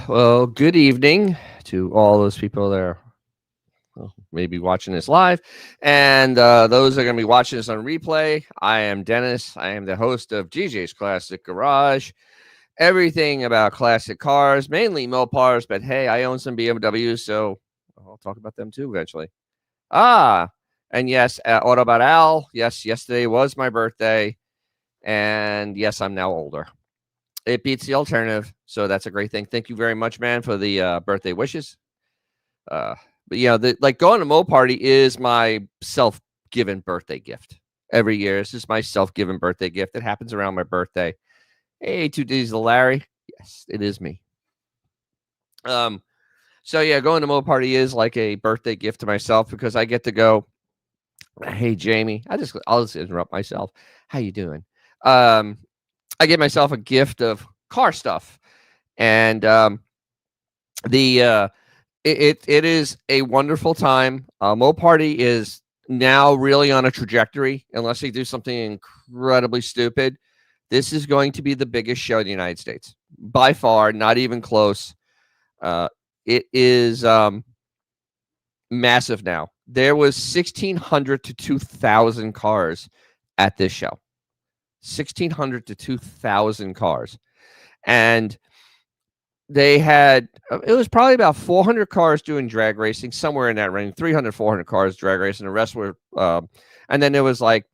Well, good evening to all those people that are maybe watching this live, and those that are going to be watching this on replay. I am Dennis. I am the host of GJ's Classic Garage. Everything about classic cars, mainly Mopars, but hey, I own some BMWs, so I'll talk about them too eventually. And yes, Autobot Al. Yes, yesterday was my birthday, and yes, I'm now older. It beats the alternative, so that's a great thing. Thank you very much, man, for the birthday wishes. Uh, but like going to Mo Party is my self-given birthday gift every year. It's just my self-given birthday gift. It happens around my birthday. Hey, 2 days to Larry. Yes, it is me. So yeah, going to Mo Party is like a birthday gift to myself because I get to go. Hey, Jamie. I'll just interrupt myself. How you doing? I get myself a gift of car stuff, and the it is a wonderful time. Mo Party is now really on a trajectory, unless they do something incredibly stupid. This is going to be the biggest show in the United States by far, not even close. It is massive now. There was 1,600 to 2,000 cars at this show. 1,600 to 2,000 cars. And they had, it was probably about 400 cars doing drag racing, somewhere in that range, 300, 400 cars drag racing. The rest were, and then there was like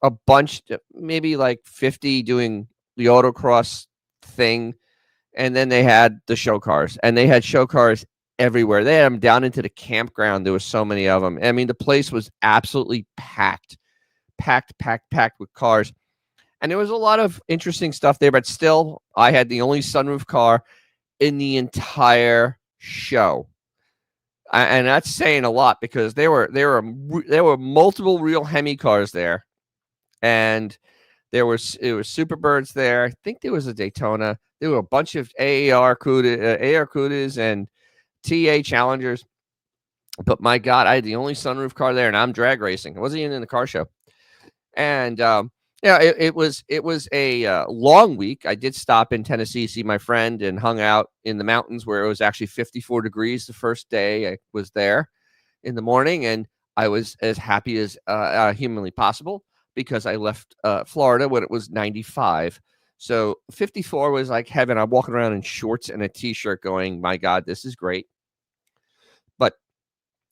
a bunch, maybe like 50 doing the autocross thing. And then they had the show cars, and they had show cars everywhere. They had them down into the campground. There was so many of them. I mean, the place was absolutely packed with cars. And there was a lot of interesting stuff there, but still, I had the only sunroof car in the entire show. And that's saying a lot because there were multiple real Hemi cars there. And it was Superbirds there. I think there was a Daytona. There were a bunch of AR Cudas and TA Challengers. But my God, I had the only sunroof car there, and I'm drag racing. I wasn't even in the car show. And it was a long week. I did stop in Tennessee, see my friend, and hung out in the mountains where it was actually 54 degrees the first day I was there in the morning, and I was as happy as humanly possible because I left Florida when it was 95. So 54 was like heaven. I'm walking around in shorts and a T-shirt going, my God, this is great. But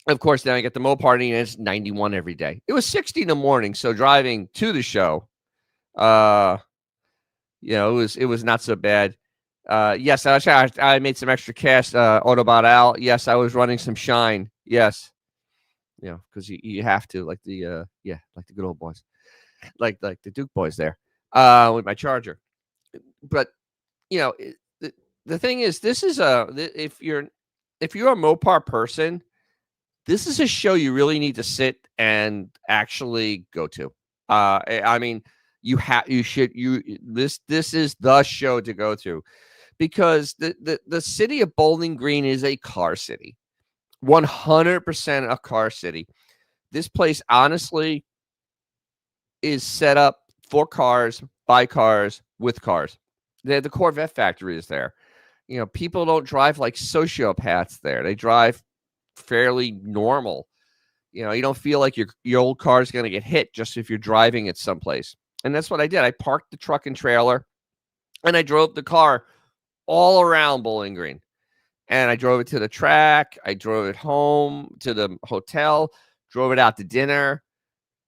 of course, then I get the Mo Party, and it's 91 every day. It was 60 in the morning, so driving to the show, it was not so bad. Yes, I made some extra cash. Autobot Al. Yes, I was running some shine. Yes, because you have to, like the like the good old boys, like the Duke boys there, with my Charger. But the thing is, this is if you're a Mopar person, this is a show you really need to sit and actually go to. I mean, this is the show to go to because the city of Bowling Green is a car city, 100% a car city. This place honestly is set up for cars, by cars, with cars. The Corvette factory is there. People don't drive like sociopaths there. They drive fairly normal. You don't feel like your old car is going to get hit just if you're driving it someplace. And that's what I did. I parked the truck and trailer, and I drove the car all around Bowling Green. And I drove it to the track. I drove it home to the hotel, drove it out to dinner.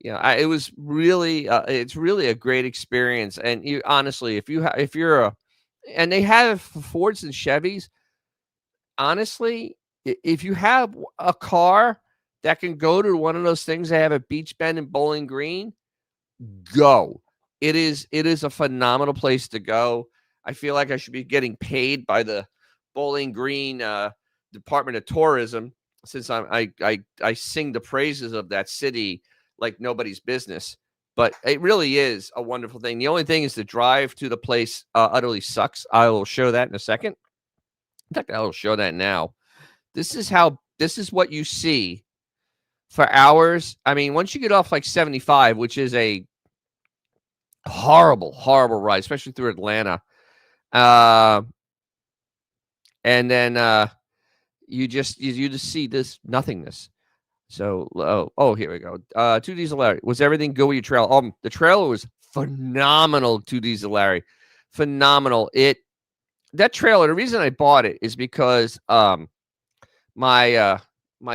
It was really, it's really a great experience. And you honestly, and they have Fords and Chevys. Honestly, if you have a car that can go to one of those things they have at Beach Bend and Bowling Green, go. It is a phenomenal place to go. I feel like I should be getting paid by the Bowling Green Department of Tourism since I sing the praises of that city like nobody's business. But it really is a wonderful thing. The only thing is the drive to the place utterly sucks. I will show that in a second. In fact, I will show that now. This is what you see for hours. I mean, once you get off like 75, which is a horrible, horrible ride, especially through Atlanta. and then you just see this nothingness. So here we go. 2 Diesel Larry, was everything good with your trailer? The trailer was phenomenal. 2 Diesel Larry, phenomenal. That trailer. The reason I bought it is because my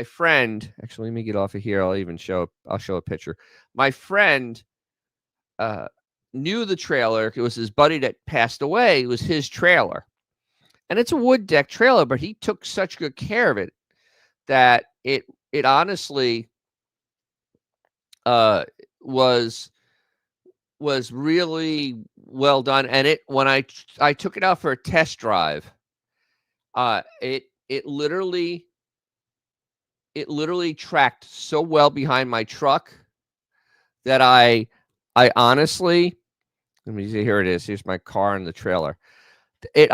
friend. Actually, let me get off of here. I'll show a picture. My friend knew the trailer. It was his buddy that passed away. It was his trailer, and it's a wood deck trailer, but he took such good care of it that it honestly was really well done. And when I took it out for a test drive, it literally tracked so well behind my truck that I honestly, let me see, here it is. Here's my car and the trailer. It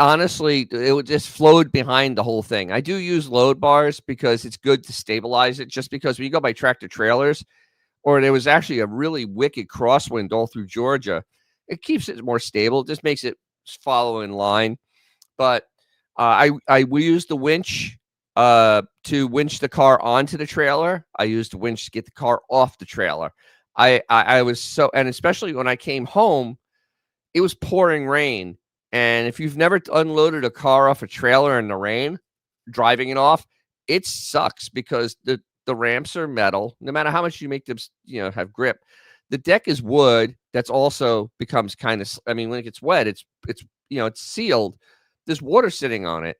just flowed behind the whole thing. I do use load bars because it's good to stabilize it, just because when you go by tractor trailers, or there was actually a really wicked crosswind all through Georgia, it keeps it more stable. It just makes it follow in line. But we used the winch to winch the car onto the trailer. I used the winch to get the car off the trailer. I was so, and especially when I came home, it was pouring rain. And if you've never unloaded a car off a trailer in the rain, driving it off, it sucks because the ramps are metal. No matter how much you make them, have grip, the deck is wood. That's also becomes kind of. I mean, when it gets wet, it's sealed. There's water sitting on it,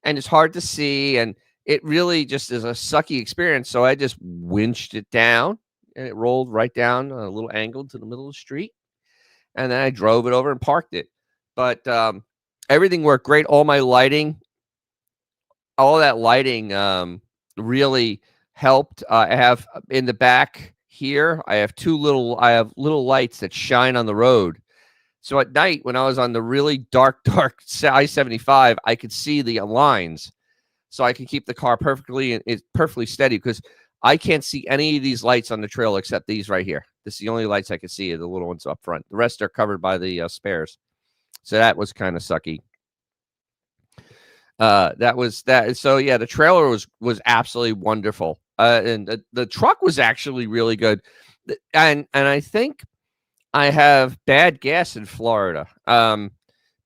and it's hard to see, and it really just is a sucky experience. So I just winched it down, and it rolled right down a little angle to the middle of the street, and then I drove it over and parked it. But everything worked great. All that lighting really helped. I have in the back here, I have little lights that shine on the road. So at night, when I was on the really dark I-75, I could see the lines. So I can keep the car perfectly steady, because I can't see any of these lights on the trailer except these right here. This is the only lights I can see, the little ones up front. The rest are covered by the spares. So that was kind of sucky. That was that. So yeah, the trailer was absolutely wonderful. And the truck was actually really good. And I think I have bad gas in Florida,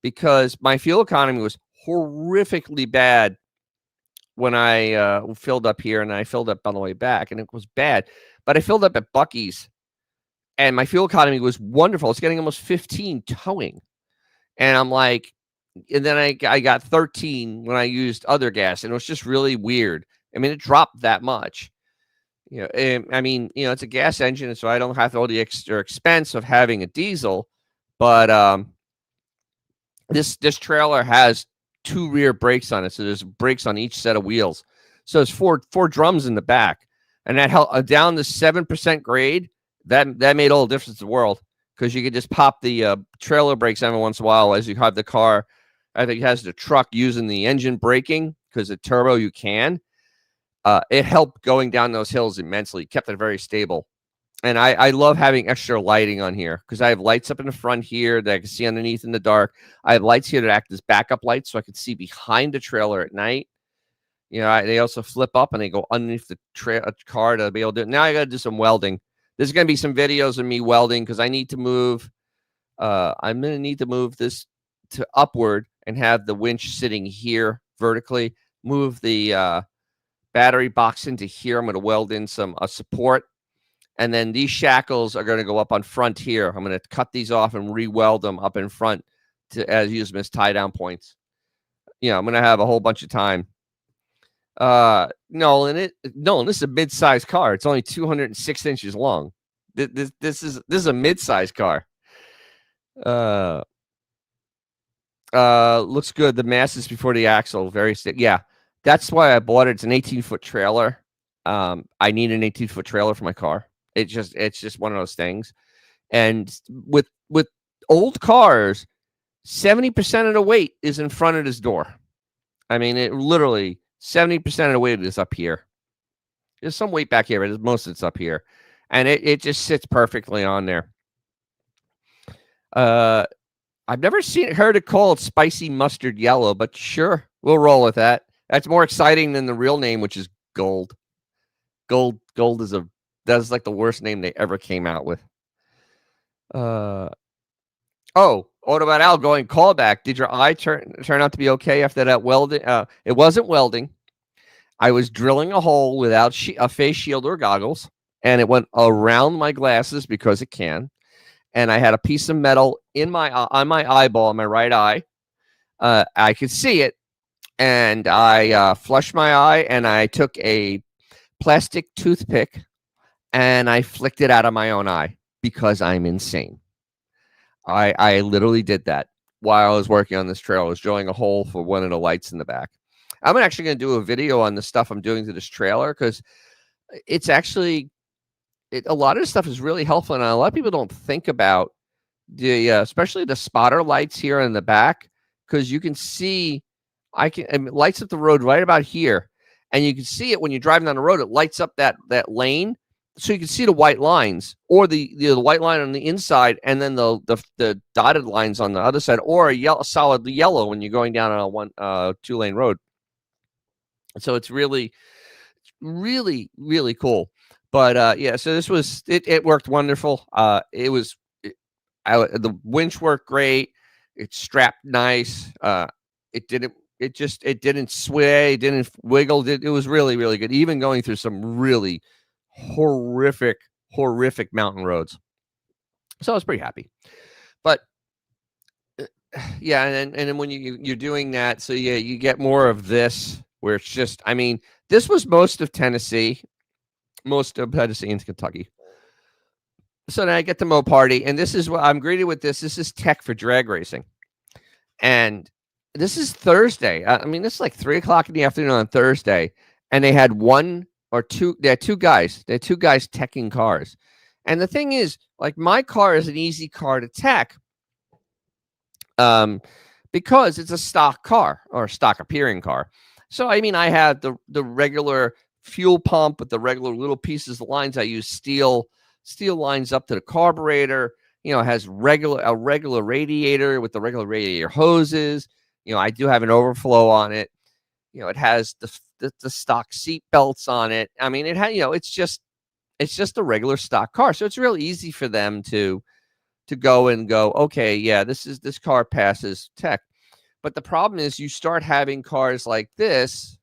because my fuel economy was horrifically bad when I filled up here, and I filled up on the way back, and it was bad. But I filled up at Buc-ee's, and my fuel economy was wonderful. It's getting almost 15 towing. And I'm like, and then I got 13 when I used other gas, and it was just really weird. I mean, it dropped that much. I mean, it's a gas engine, so I don't have all the extra expense of having a diesel. But this trailer has 2 rear brakes on it, so there's brakes on each set of wheels. So there's four drums in the back, and that helped down the 7% grade. That made all the difference in the world, because you could just pop the trailer brakes every once in a while as you have the car. I think it has the truck using the engine braking, because the turbo you can. It helped going down those hills immensely. Kept it very stable. And I love having extra lighting on here, because I have lights up in the front here that I can see underneath in the dark. I have lights here that act as backup lights, so I can see behind the trailer at night. They also flip up and they go underneath the car to be able to do it. Now I got to do some welding. There's going to be some videos of me welding, because I need to move. I'm going to need to move this to upward and have the winch sitting here vertically. Move the battery box into here. I'm going to weld in some support. And then these shackles are going to go up on front here. I'm going to cut these off and re-weld them up in front to use them as tie-down points. I'm going to have a whole bunch of time. Nolan, this is a mid-sized car. It's only 206 inches long. This is a mid-sized car. Looks good. The mass is before the axle. Very stiff. Yeah, that's why I bought it. It's an 18-foot trailer. I need an 18-foot trailer for my car. It's just one of those things. And with old cars, 70% of the weight is in front of this door. I mean, it literally 70% of the weight is up here. There's some weight back here, but most of it's up here. And it just sits perfectly on there. I've never heard it called spicy mustard yellow, but sure, We'll roll with that. That's more exciting than the real name, which is Gold. Gold is that's like the worst name they ever came out with. Oh, what about Al going callback? Did your eye turn out to be okay after that welding? It wasn't welding. I was drilling a hole without a face shield or goggles, and it went around my glasses because it can. And I had a piece of metal in on my eyeball, in my right eye. I could see it, and I flushed my eye, and I took a plastic toothpick, and I flicked it out of my own eye because I'm insane. I literally did that while I was working on this trail. I was drilling a hole for one of the lights in the back. I'm actually going to do a video on the stuff I'm doing to this trailer because it's actually a lot of this stuff is really helpful, and a lot of people don't think about the especially the spotter lights here in the back, because you can see it lights up the road right about here, and you can see it when you're driving down the road. It lights up that lane, so you can see the white lines, or the white line on the inside, and then the dotted lines on the other side, or a solid yellow when you're going down on a 2-lane road. So it's really, really, really cool. But yeah, so this was it worked wonderful. The winch worked great. It strapped nice. It didn't sway, it didn't wiggle. It was really, really good. Even going through some really horrific mountain roads. So I was pretty happy. But yeah, and then when you're doing that, so yeah, you get more of this where it's just, I mean, this was most of Tennessee into Kentucky. So then I get to Mo Party, and this is what I'm greeted with. This is tech for drag racing, and this is Thursday. I mean, this is like 3:00 in the afternoon on Thursday, and they had two guys. They had two guys teching cars, and the thing is, like, my car is an easy car to tech, because it's a stock car or a stock appearing car. So I mean, I had the regular fuel pump with the regular little pieces of lines. I use steel lines up to the carburetor. It has a regular radiator with the regular radiator hoses. I do have an overflow on it. It has the stock seat belts on it. I mean, it had, it's just a regular stock car. So it's really easy for them to go, okay, yeah, this car passes tech. But the problem is you start having cars like this,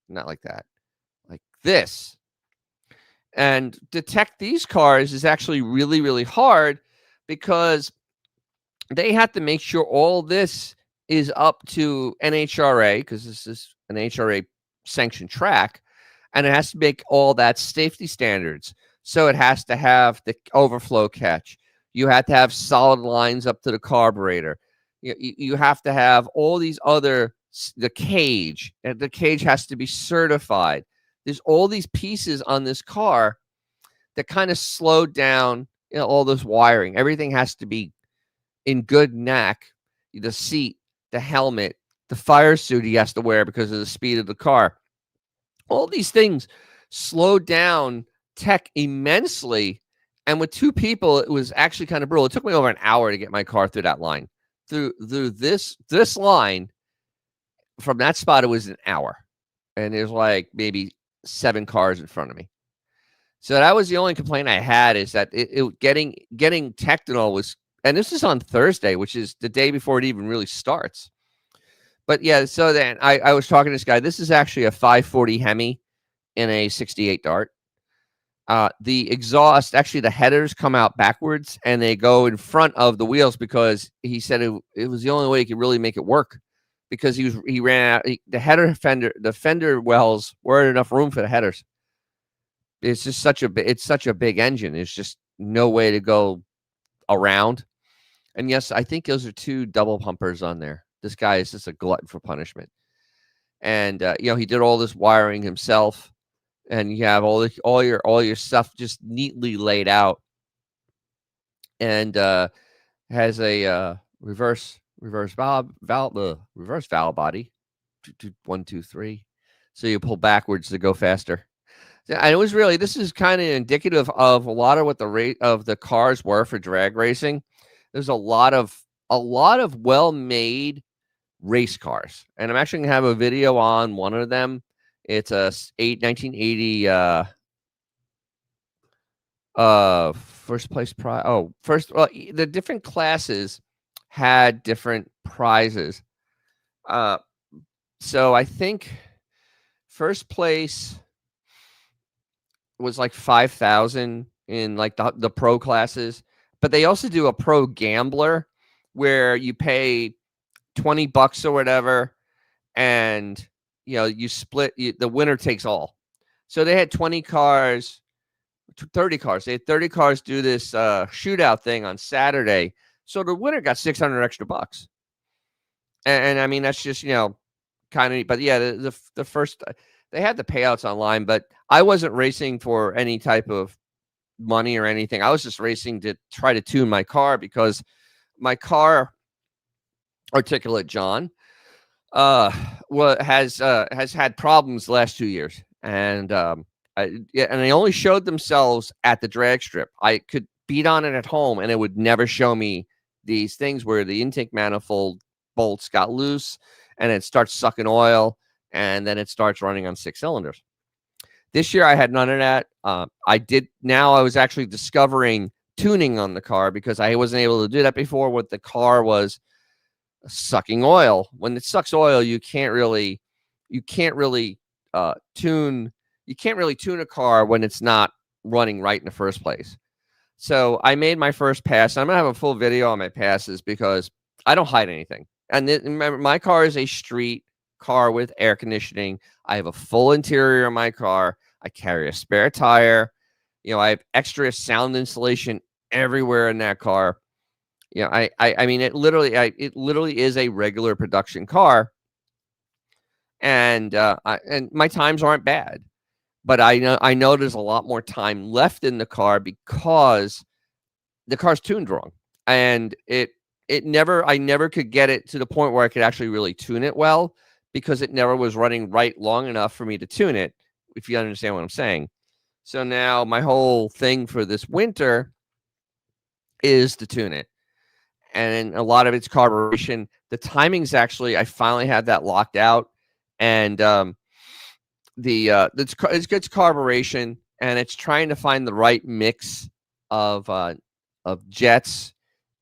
not like that, like this. And detect these cars is actually really, really hard, because they have to make sure all this is up to NHRA, because this is an NHRA sanctioned track, and it has to make all that safety standards. So it has to have the overflow catch. You have to have solid lines up to the carburetor. You have to have all these the cage. And the cage has to be certified. There's all these pieces on this car that kind of slowed down, all this wiring. Everything has to be in good knack. The seat, the helmet, the fire suit he has to wear because of the speed of the car. All these things slowed down tech immensely. And with two people, it was actually kind of brutal. It took me over an hour to get my car through that line. Through this line, from that spot, it was an hour. And there's like maybe 7 cars in front of me. So that was the only complaint I had, is that getting technical was, and this is on Thursday, which is the day before it even really starts. But yeah, so then I was talking to this guy. This is actually a 540 Hemi in a 68 Dart. The exhaust, actually the headers come out backwards and they go in front of the wheels, because he said it was the only way he could really make it work, because he ran out the fender wells weren't enough room for the headers. It's just such a big engine. There's just no way to go around. And yes, I think those are 2 double pumpers on there. This guy is just a glutton for punishment. And he did all this wiring himself. And you have all your stuff just neatly laid out, and has a reverse valve body, 1, 2, 3. So you pull backwards to go faster. And it was really, this is kind of indicative of a lot of what the rate of the cars were for drag racing. There's a lot of well-made race cars, and I'm actually gonna have a video on one of them. It's a 1980 first place prize. Oh, first, well, the different classes had different prizes. So I think first place was like 5,000 in like the pro classes, but they also do a pro gambler where you pay $20 or whatever, and you split. The winner takes all. So they had 20 cars, 30 cars. They had 30 cars do this shootout thing on Saturday. So the winner got 600 extra bucks. And I mean, that's just, kind of, but yeah, the first, they had the payouts online, but I wasn't racing for any type of money or anything. I was just racing to try to tune my car because my car, Articulate John, has had problems the last 2 years. And, and they only showed themselves at the drag strip. I could beat on it at home and it would never show me these things where the intake manifold bolts got loose and it starts sucking oil and then it starts running on 6 cylinders. This year I had none of that. Now I was actually discovering tuning on the car because I wasn't able to do that before. What the car was sucking oil. When it sucks oil, you can't really tune. You can't really tune a car when it's not running right in the first place. So I made my first pass. I'm gonna have a full video on my passes because I don't hide anything. And remember, my car is a street car with air conditioning. I have a full interior in my car. I carry a spare tire. I have extra sound insulation everywhere in that car. I mean, it literally is a regular production car. And and my times aren't bad, but I know there's a lot more time left in the car because the car's tuned wrong, and I never could get it to the point where I could actually really tune it well because it never was running right long enough for me to tune it, if you understand what I'm saying. So now my whole thing for this winter is to tune it. And a lot of it's carburation. The timing's actually, I finally had that locked out. And it's carburation, and it's trying to find the right mix of jets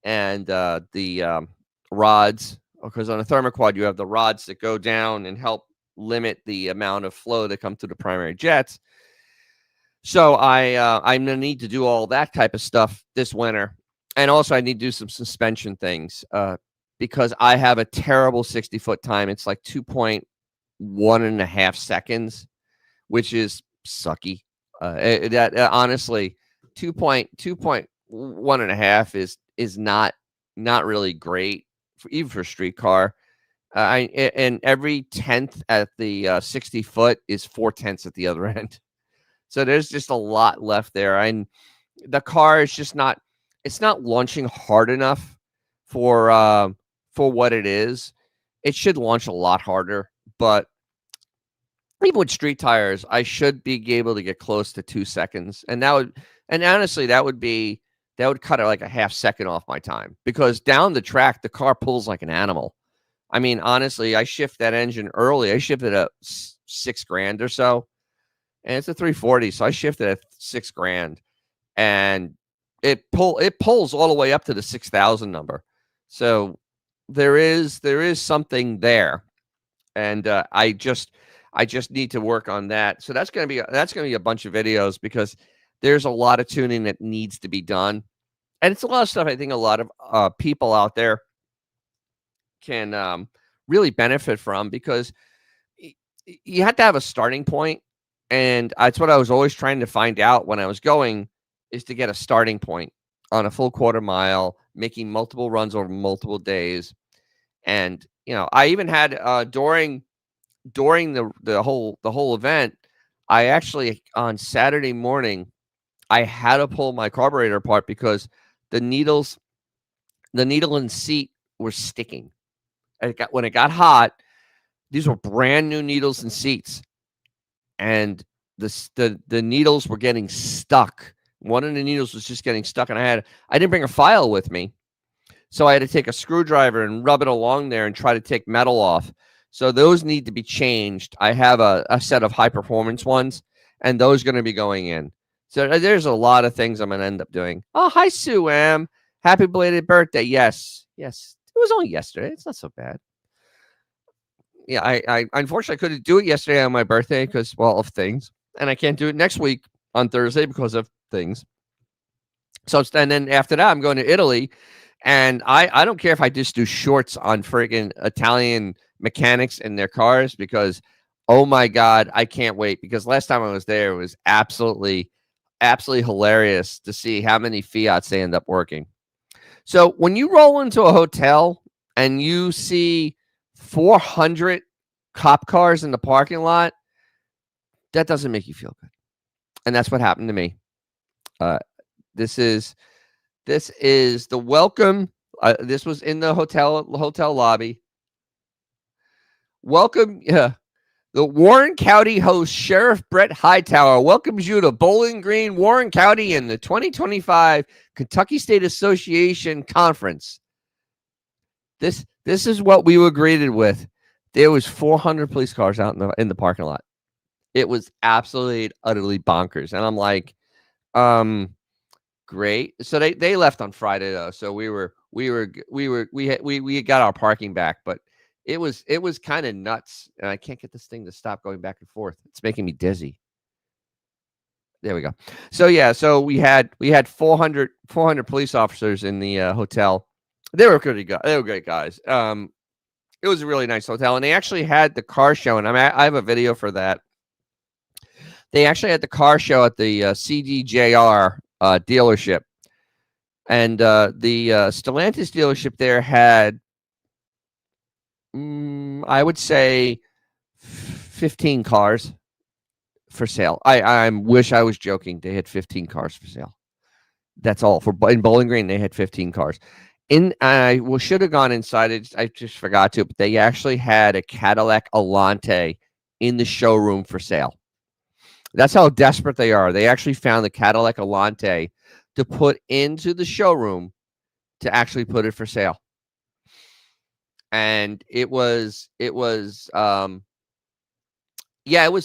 and the rods, because on a thermoquad you have the rods that go down and help limit the amount of flow that come through the primary jets. So I'm gonna need to do all that type of stuff this winter, and also I need to do some suspension things because I have a terrible 60-foot time. It's like 2.1.5 seconds, which is sucky. Honestly, 2.1.5 is not really great even for street car. And every 10th at the 60 foot is 4/10 at the other end. So there's just a lot left there. And the car is just not, it's not launching hard enough for what it is. It should launch a lot harder, but even with street tires, I should be able to get close to 2 seconds. And honestly, that would cut it like a half second off my time, because down the track, the car pulls like an animal. I mean, honestly, I shift that engine early. I shifted at $6,000 or so, and it's a 340. So I shifted at $6,000, and it pulls all the way up to the 6,000 number. So there is something there, and I just need to work on that. So that's gonna be a bunch of videos, because there's a lot of tuning that needs to be done, and it's a lot of stuff I think a lot of people out there can really benefit from, because you have to have a starting point, and that's what I was always trying to find out when I was going, is to get a starting point on a full quarter mile, making multiple runs over multiple days. And I even had during the whole event, I actually, on Saturday morning, I had to pull my carburetor apart because the needle and seat were sticking. When it got hot, these were brand new needles and seats, and the needles were getting stuck. One of the needles was just getting stuck, and I didn't bring a file with me, So I had to take a screwdriver and rub it along there and try to take metal off. So those need to be changed. I have a set of high performance ones, and those are going to be going in. So there's a lot of things I'm going to end up doing. Oh, hi, Sue Am. Happy belated birthday. Yes. Yes. It was only yesterday. It's not so bad. Yeah, I unfortunately couldn't do it yesterday on my birthday because, well, of things. And I can't do it next week on Thursday because of things. So, and then after that, I'm going to Italy. And I don't care if I just do shorts on friggin' Italian mechanics and their cars because, oh my God, I can't wait. Because last time I was there, it was absolutely hilarious to see how many Fiats they end up working. So when you roll into a hotel and you see 400 cop cars in the parking lot, that doesn't make you feel good. And that's what happened to me. This is the welcome. This was in the hotel lobby. Welcome. The Warren County host, Sheriff Brett Hightower, welcomes you to Bowling Green, Warren County in the 2025 Kentucky State Association Conference. This is what we were greeted with. There was 400 police cars out in the parking lot. It was absolutely, utterly bonkers. And I'm like, great. So they left on Friday though. So we got our parking back, but it was kind of nuts. And I can't get this thing to stop going back and forth. It's making me dizzy. There we go. So yeah, so we had 400 police officers in the hotel. They were good guys. They were great guys. It was a really nice hotel, and they actually had the car show. And I have a video for that. They actually had the car show at the CDJR dealership, and the Stellantis dealership there had, I would say, 15 cars for sale. I wish I was joking. They had 15 cars for sale. That's all. In Bowling Green, they had 15 cars. I should have gone inside. I just forgot to. But they actually had a Cadillac Alante in the showroom for sale. That's how desperate they are. They actually found the Cadillac Alante to put into the showroom to actually put it for sale. And it was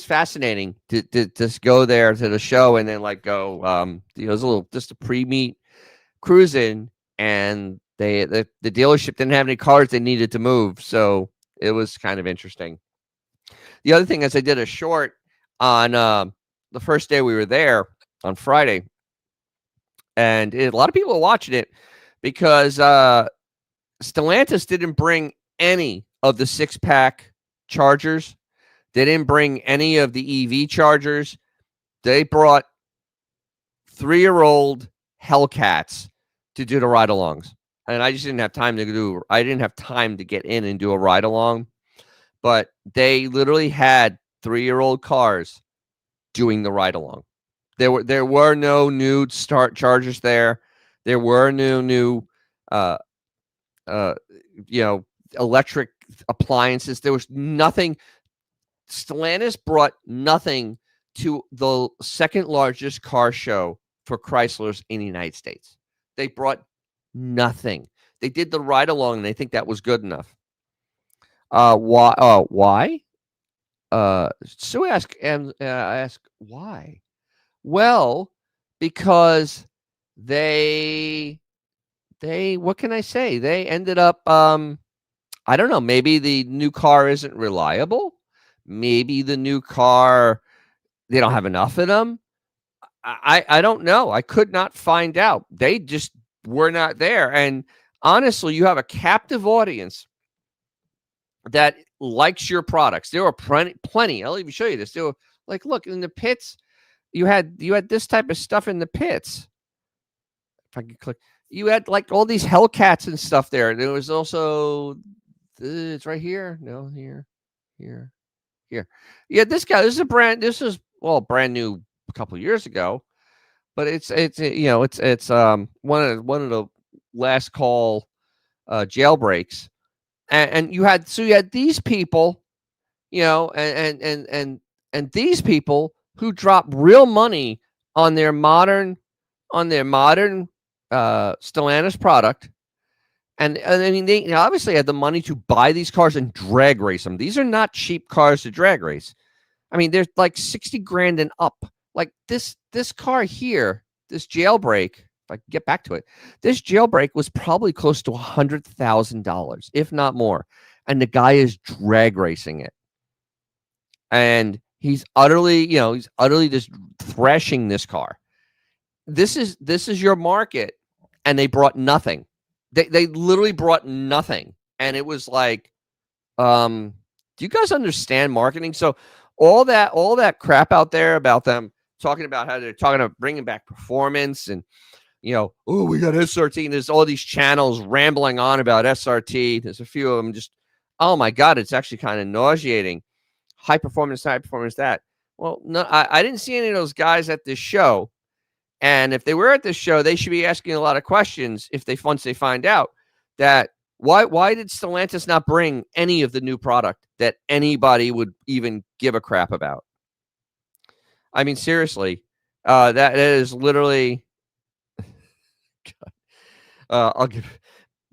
fascinating to just go there to the show and then go, it was a little, just a pre-meet cruising, and the dealership didn't have any cars they needed to move. So it was kind of interesting. The other thing is I did a short on the first day we were there on Friday, and a lot of people are watching it because Stellantis didn't bring any of the 6-pack chargers. They didn't bring any of the EV chargers. They brought 3-year-old Hellcats to do the ride-alongs, and I just didn't have time to do. I didn't have time to get in and do a ride-along, but they literally had 3-year-old cars doing the ride-along. There were no new start chargers there. There were new electric appliances. There was nothing. Stellantis brought nothing to the second largest car show for Chryslers in the United States. They brought nothing. They did the ride along, and they think that was good enough. Why? So I ask why? Well, because they what can I say? They ended up I don't know, maybe the new car isn't reliable. Maybe the new car, they don't have enough of them. I don't know. I could not find out. They just were not there. And honestly, you have a captive audience that likes your products. There were plenty. I'll even show you this. There were, like, look, in the pits, you had this type of stuff in the pits. If I can click, you had like all these Hellcats and stuff there. There was also, it's right here. No, here. Yeah, this guy. This is brand new a couple of years ago, but it's one of the last call jailbreaks, and you had these people, and these people who drop real money on their modern Stellantis product, And I mean, they obviously had the money to buy these cars and drag race them. These are not cheap cars to drag race. I mean, they're like 60 grand and up. Like this car here, this Jailbreak, if I can get back to it, this Jailbreak was probably close to $100,000, if not more. And the guy is drag racing it. And he's utterly just thrashing this car. This is your market, and they brought nothing. They literally brought nothing. And it was like, do you guys understand marketing? So all that crap out there about them talking about how they're talking about bringing back performance and, oh, we got SRT, and there's all these channels rambling on about SRT. There's a few of them just, oh my God, it's actually kind of nauseating. High performance, that. Well, no, I didn't see any of those guys at this show. And if they were at this show, they should be asking a lot of questions once they find out that why did Stellantis not bring any of the new product that anybody would even give a crap about? I mean, seriously, that is literally. I'll give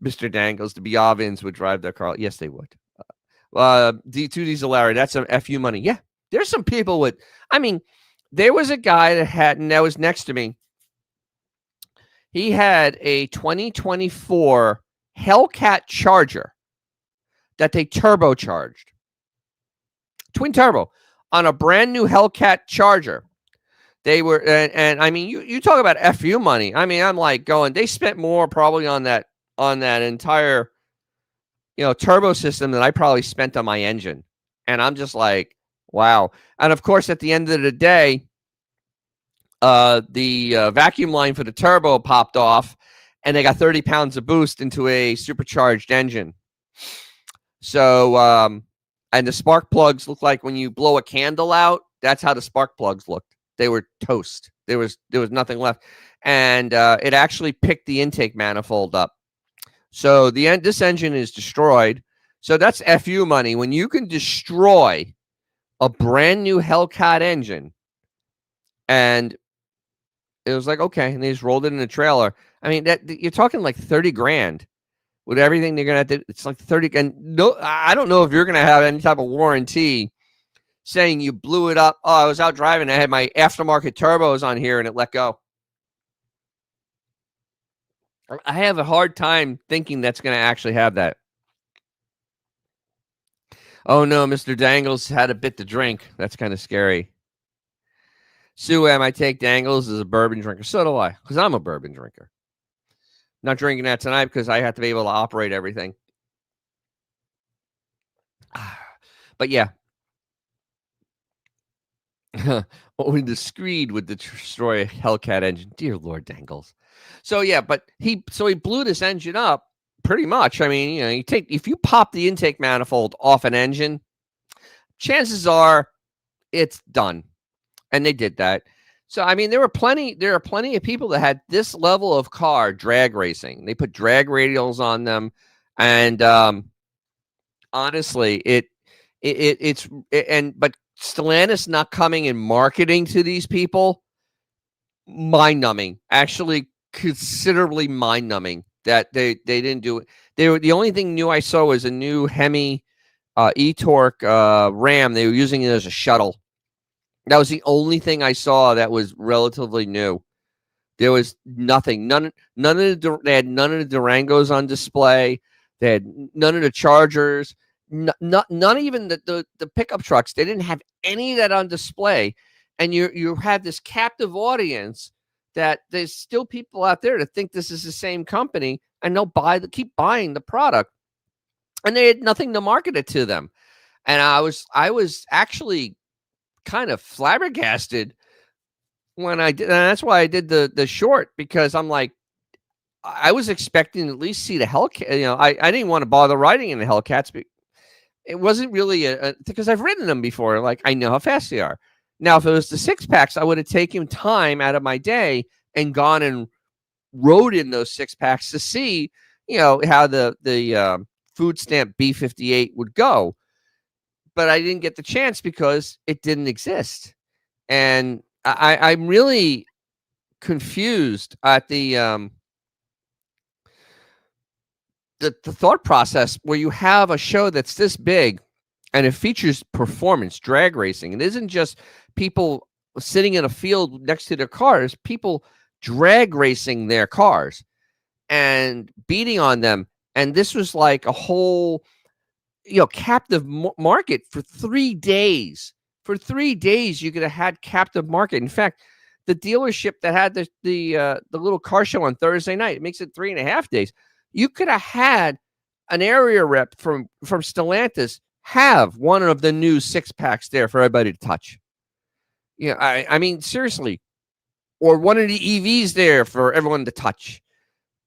Mr. Dangles, the Biavins would drive their car. Yes, they would. D2 Diesel Larry, that's some FU money. Yeah, there's some people with. I mean, there was a guy that was next to me. He had a 2024 Hellcat Charger that they turbocharged. Twin turbo on a brand new Hellcat Charger. They were, and I mean, you talk about FU money. I mean, I'm like going, they spent more probably on that entire, turbo system than I probably spent on my engine. And I'm just like, wow. And of course, at the end of the day, the vacuum line for the turbo popped off, and they got 30 pounds of boost into a supercharged engine. So, and the spark plugs look like when you blow a candle out, that's how the spark plugs looked. They were toast. There was nothing left. And it actually picked the intake manifold up. So this engine is destroyed. So that's FU money. When you can destroy a brand new Hellcat engine, and it was like, okay, and they just rolled it in a trailer. I mean, you're talking like 30 grand with everything they're going to have to. It's like 30. And no, I don't know if you're going to have any type of warranty saying you blew it up. Oh, I was out driving. I had my aftermarket turbos on here and it let go. I have a hard time thinking that's going to actually have that. Oh, no, Mr. Dangles had a bit to drink. That's kind of scary. Sue M, I take Dangles as a bourbon drinker. So do I, because I'm a bourbon drinker. Not drinking that tonight because I have to be able to operate everything. But yeah. Only the Screed would destroy a Hellcat engine. Dear Lord Dangles. So yeah, but he blew this engine up pretty much. I mean, if you pop the intake manifold off an engine, chances are it's done. And they did that. So I mean, there are plenty of people that had this level of car drag racing. They put drag radials on them, and honestly, but Stellantis not coming and marketing to these people, mind-numbing. Actually, considerably mind-numbing that they didn't do it. The only thing new I saw was a new Hemi e-torque Ram. They were using it as a shuttle. That was the only thing I saw that was relatively new. There was nothing. They had none of the Durangos on display. They had none of the Chargers. None even the pickup trucks. They didn't have any of that on display. And you have this captive audience that there's still people out there that think this is the same company, and they'll keep buying the product. And they had nothing to market it to them. And I was actually kind of flabbergasted when I did, and that's why I did the short, because I'm like, I was expecting to at least see the Hellcat. I didn't want to bother riding in the Hellcats, but it wasn't really because I've ridden them before. Like, I know how fast they are. Now, if it was the 6-packs, I would have taken time out of my day and gone and rode in those 6-packs to see, how the food stamp B58 would go. But I didn't get the chance because it didn't exist. And I'm really confused at the the thought process where you have a show that's this big and it features performance, drag racing. It isn't just people sitting in a field next to their cars, people drag racing their cars and beating on them. And this was like a whole, captive market for 3 days. For 3 days, you could have had captive market. In fact, the dealership that had the little car show on Thursday night, it makes it 3.5 days. You could have had an area rep from Stellantis have one of the new 6-packs there for everybody to touch. I mean, seriously. Or one of the EVs there for everyone to touch.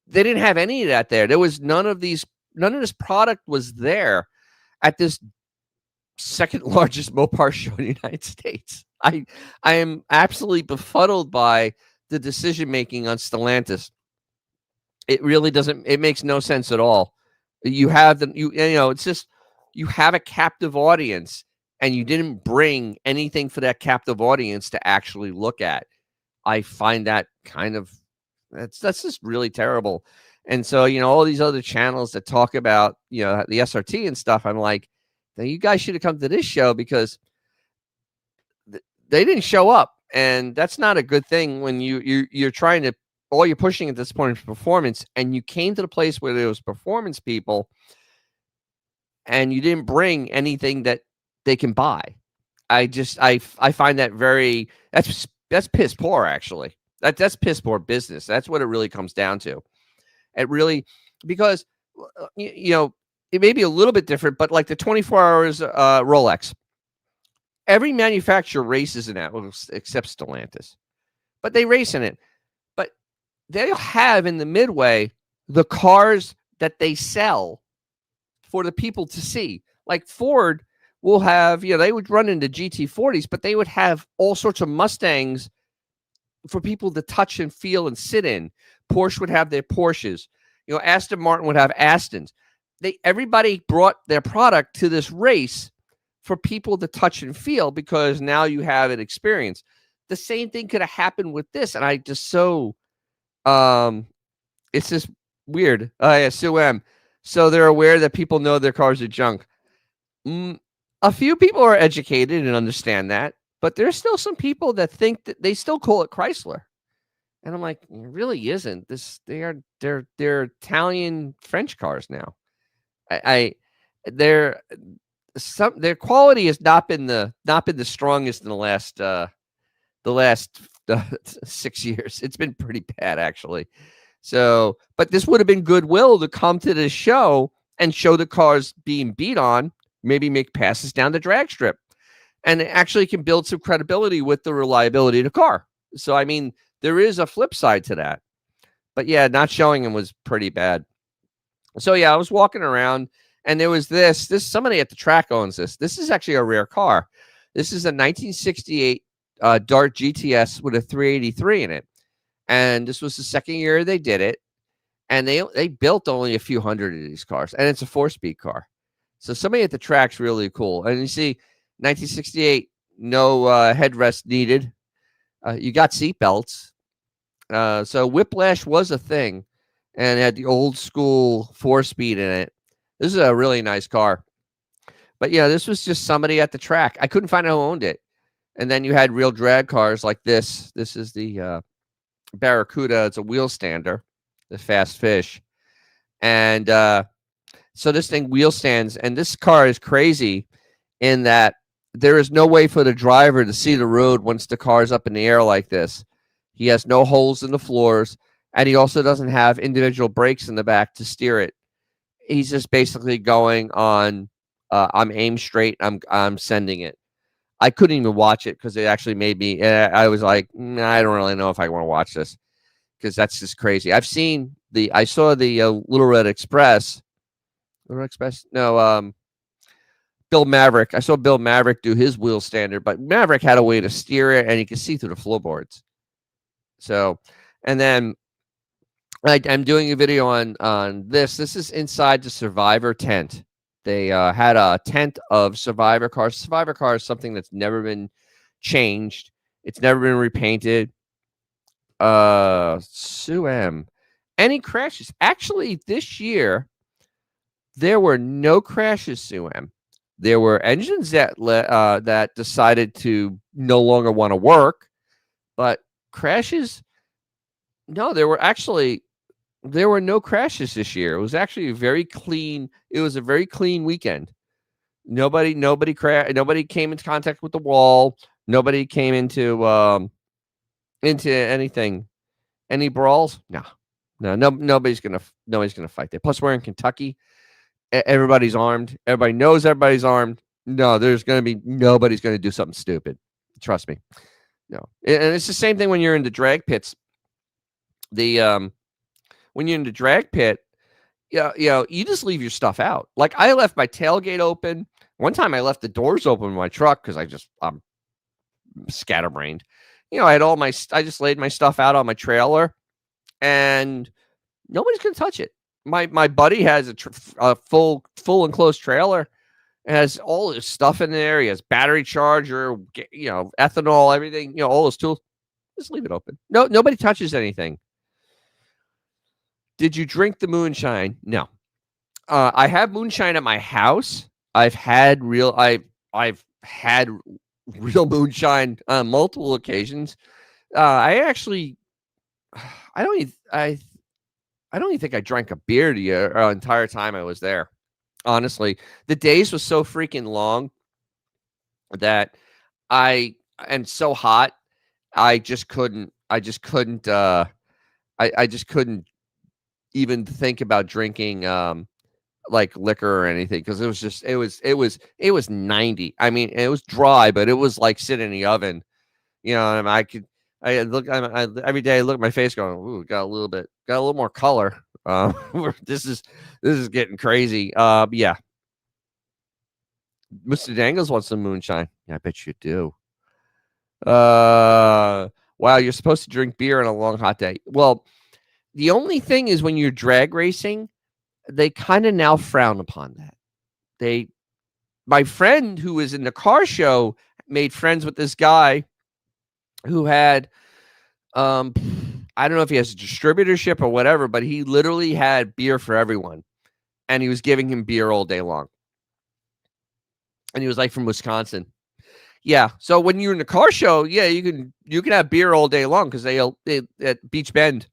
They didn't have any of that there. There was none of this product was there at this second largest Mopar show in the United States. I am absolutely befuddled by the decision making on Stellantis. It really doesn't. It makes no sense at all. You have it's just you have a captive audience, and you didn't bring anything for that captive audience to actually look at. I find that kind of that's just really terrible. And so, all these other channels that talk about, the SRT and stuff, I'm like, you guys should have come to this show because they didn't show up. And that's not a good thing when you're trying to, all you're pushing at this point is performance. And you came to the place where there was performance people and you didn't bring anything that they can buy. I find that that's piss poor, actually. That's piss poor business. That's what it really comes down to. It really, because, it may be a little bit different, but like the 24 hours Rolex, every manufacturer races in that, except Stellantis. But they race in it. But they'll have in the midway the cars that they sell for the people to see. Like Ford will have, they would run into GT40s, but they would have all sorts of Mustangs for people to touch and feel and sit in. Porsche would have their Porsches. Aston Martin would have Astons. Everybody brought their product to this race for people to touch and feel because now you have an experience. The same thing could have happened with this, and I just it's just weird. Yeah, Sue M. So they're aware that people know their cars are junk. A few people are educated and understand that, but there's still some people that think that they still call it Chrysler. And I'm like, it really isn't. They're Italian French cars now. Their quality has not been the strongest in the last 6 years. It's been pretty bad, actually. So, but this would have been goodwill to come to this show and show the cars being beat on, maybe make passes down the drag strip, and it actually can build some credibility with the reliability of the car. So, I mean, there is a flip side to that. But yeah, not showing him was pretty bad. So yeah, I was walking around and there was this somebody at the track owns this. This is actually a rare car. This is a 1968 Dart GTS with a 383 in it. And this was the second year they did it. And they built only a few hundred of these cars. And it's a 4-speed car. So somebody at the track's really cool. And you see, 1968, no headrest needed. You got seatbelts. So Whiplash was a thing. And it had the old school 4-speed in it. This is a really nice car. But yeah, this was just somebody at the track. I couldn't find out who owned it. And then you had real drag cars like this. This is the Barracuda. It's a wheel stander, the Fast Fish. And so this thing wheel stands. And this car is crazy in that there is no way for the driver to see the road once the car's up in the air like this. He has no holes in the floors. And he also doesn't have individual brakes in the back to steer it. He's just basically going on, I'm aimed straight. I'm sending it. I couldn't even watch it because it actually made me, I was like, I don't really know if I want to watch this because that's just crazy. I saw the Little Red Express. Little Red Express? No, Bill Maverick. I saw Bill Maverick do his wheel standard, but Maverick had a way to steer it and you could see through the floorboards. So, and then I'm doing a video on this. This is inside the Survivor tent. They had a tent of Survivor cars. Survivor car is something that's never been changed. It's never been repainted. Sue M. Any crashes? Actually, this year, There were no crashes, Sue-Em. There were engines that decided to no longer want to work, but crashes, no, there were no crashes this year. It was actually a very clean weekend. Nobody nobody came into contact with the wall. Nobody came into anything. Any brawls? No. Nobody's gonna fight there. Plus, we're in Kentucky. Everybody's armed. Everybody knows everybody's armed. No, nobody's gonna do something stupid. Trust me. No, and it's the same thing when you're in the drag pits. When you're in the drag pit, you just leave your stuff out. Like, I left my tailgate open. One time I left the doors open in my truck because I'm scatterbrained. I just laid my stuff out on my trailer, and nobody's gonna touch it. My buddy has a full enclosed trailer. It has all his stuff in there. He has battery charger, ethanol, everything. All his tools. Just leave it open. No, nobody touches anything. Did you drink the moonshine? No. I have moonshine at my house. I've had real moonshine on multiple occasions. I don't even think I drank a beer the entire time I was there. Honestly, the days was so freaking long that and so hot. I just couldn't even think about drinking like liquor or anything, because it was 90. I mean, it was dry, but it was like sitting in the oven. And every day I look at my face going, ooh, got a little more color. This is getting crazy. Yeah. Mr. Dangles wants some moonshine. Yeah, I bet you do. Wow, you're supposed to drink beer on a long hot day. Well, the only thing is, when you're drag racing, they kind of now frown upon that. My friend who was in the car show made friends with this guy who had, I don't know if he has a distributorship or whatever, but he literally had beer for everyone, and he was giving him beer all day long. And he was like from Wisconsin. Yeah. So when you're in the car show, yeah, you can have beer all day long, because they at Beach Bend,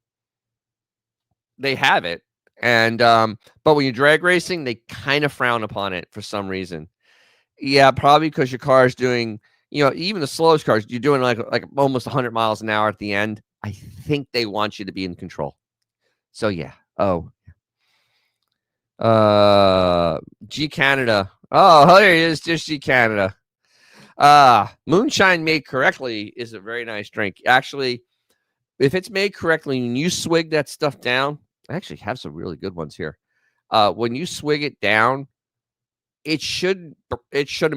they have it. And but when you're drag racing, they kind of frown upon it for some reason. Yeah, probably because your car is doing, even the slowest cars, you're doing like almost 100 miles an hour at the end. I think they want you to be in control. So yeah. Oh. G Canada. Oh, there he is. Just G Canada. Moonshine made correctly is a very nice drink. Actually, if it's made correctly, when you swig that stuff down, I actually have some really good ones here. When you swig it down, it shouldn't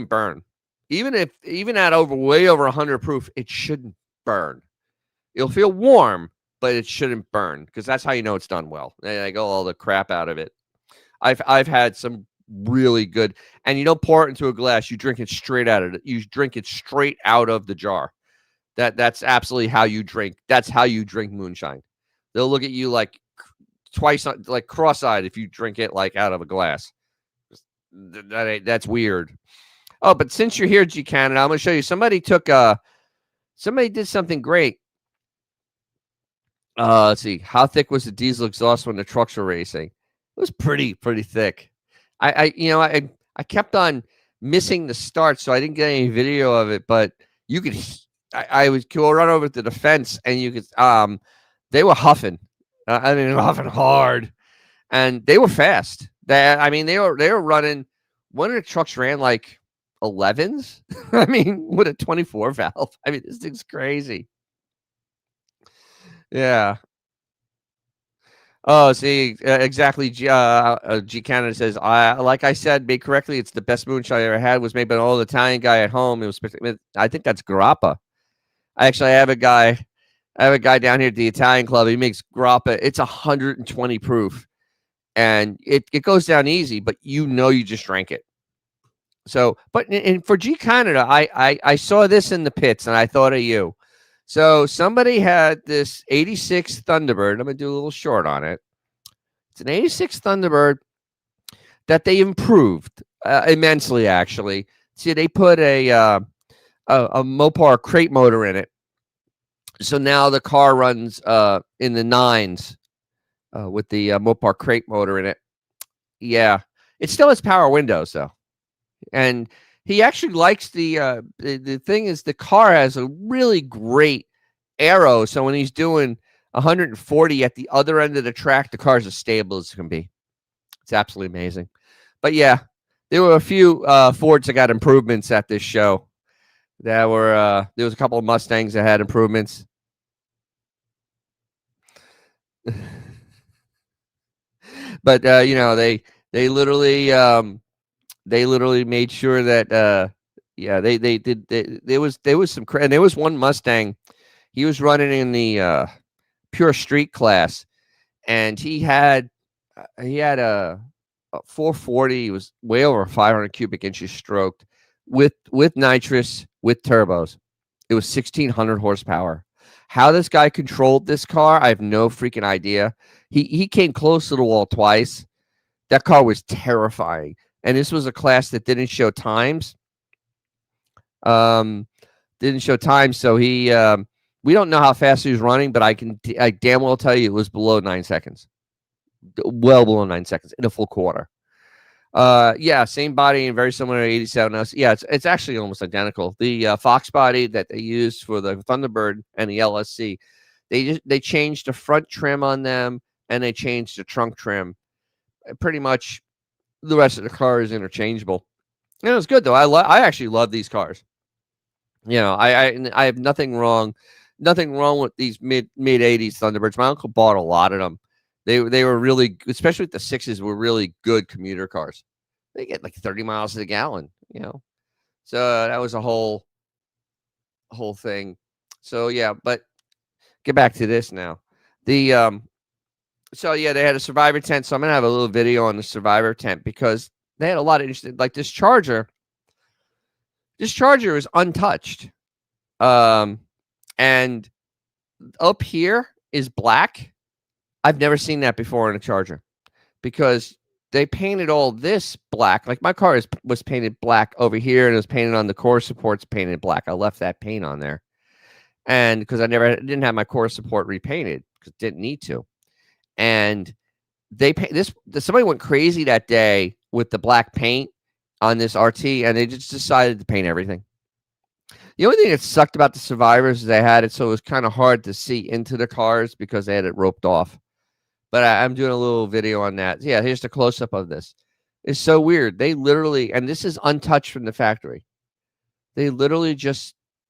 burn. Even at way over 100 proof, it shouldn't burn. It'll feel warm, but it shouldn't burn, because that's how you know it's done well. I go all the crap out of it. I've had some really good, and you don't pour it into a glass. You drink it straight out of it. You drink it straight out of the jar. That's absolutely how you drink. That's how you drink moonshine. They'll look at you like twice, like cross-eyed, if you drink it like out of a glass. That's weird. Oh, but since you're here, G Canada, I'm going to show you. Somebody did something great. Let's see. How thick was the diesel exhaust when the trucks were racing? It was pretty thick. I kept on missing the start, so I didn't get any video of it. But you could, I would go run over to the fence, and you could, they were huffing. Huffing hard, and they were fast. They were running. One of the trucks ran like 11s. With a 24 valve. This thing's crazy. Yeah. Oh, see, exactly. G Canada says, like I said, made correctly, it's the best moonshine I ever had. Was made by an old Italian guy at home. It was, I think that's grappa. I have a guy down here at the Italian club. He makes grappa. It's 120 proof, and it goes down easy, but you just drank it. So, but for G Canada, I saw this in the pits, and I thought of you. So somebody had this 86 Thunderbird. I'm going to do a little short on it. It's an 86 Thunderbird that they improved immensely. Actually, see, they put a Mopar crate motor in it, so now the car runs in the nines with the Mopar crate motor in it. Yeah, it still has power windows though, and he actually likes the thing is the car has a really great aero. So when he's doing 140 at the other end of the track, the car's as stable as it can be. It's absolutely amazing. But yeah, there were a few Fords that got improvements at this show. There was a couple of Mustangs that had improvements. But they literally made sure that they did. There was some and there was one Mustang. He was running in the pure street class, and he had a 440. He was way over 500 cubic inches stroked with nitrous with turbos. It was 1,600 horsepower. How this guy controlled this car, I have no freaking idea. He came close to the wall twice. That car was terrifying, and this was a class that didn't show times. So he we don't know how fast he was running, but I damn well tell you it was below 9 seconds. Well below 9 seconds in a full quarter. Yeah, same body and very similar to 87. Yeah, it's actually almost identical. The Fox body that they used for the Thunderbird and the LSC, they changed the front trim on them and they changed the trunk trim. Pretty much the rest of the car is interchangeable. And it was good though. I actually love these cars. I have nothing wrong with these mid 80s Thunderbirds. My uncle bought a lot of them. They were really, especially with the sixes, were really good commuter cars. They get like 30 miles to the gallon, So that was a whole thing. So yeah, but get back to this now. So yeah, they had a Survivor tent. So I'm gonna have a little video on the Survivor tent because they had a lot of interesting, like this Charger. This Charger is untouched, and up here is black. I've never seen that before in a Charger because they painted all this black. Like my car was painted black over here and it was painted on the core supports painted black. I left that paint on there. And because I didn't have my core support repainted because didn't need to. And somebody went crazy that day with the black paint on this RT and they just decided to paint everything. The only thing that sucked about the Survivors is they had it so it was kind of hard to see into the cars because they had it roped off. But I'm doing a little video on that. Yeah, here's the close-up of this. It's so weird. They literally, and this is untouched from the factory. They literally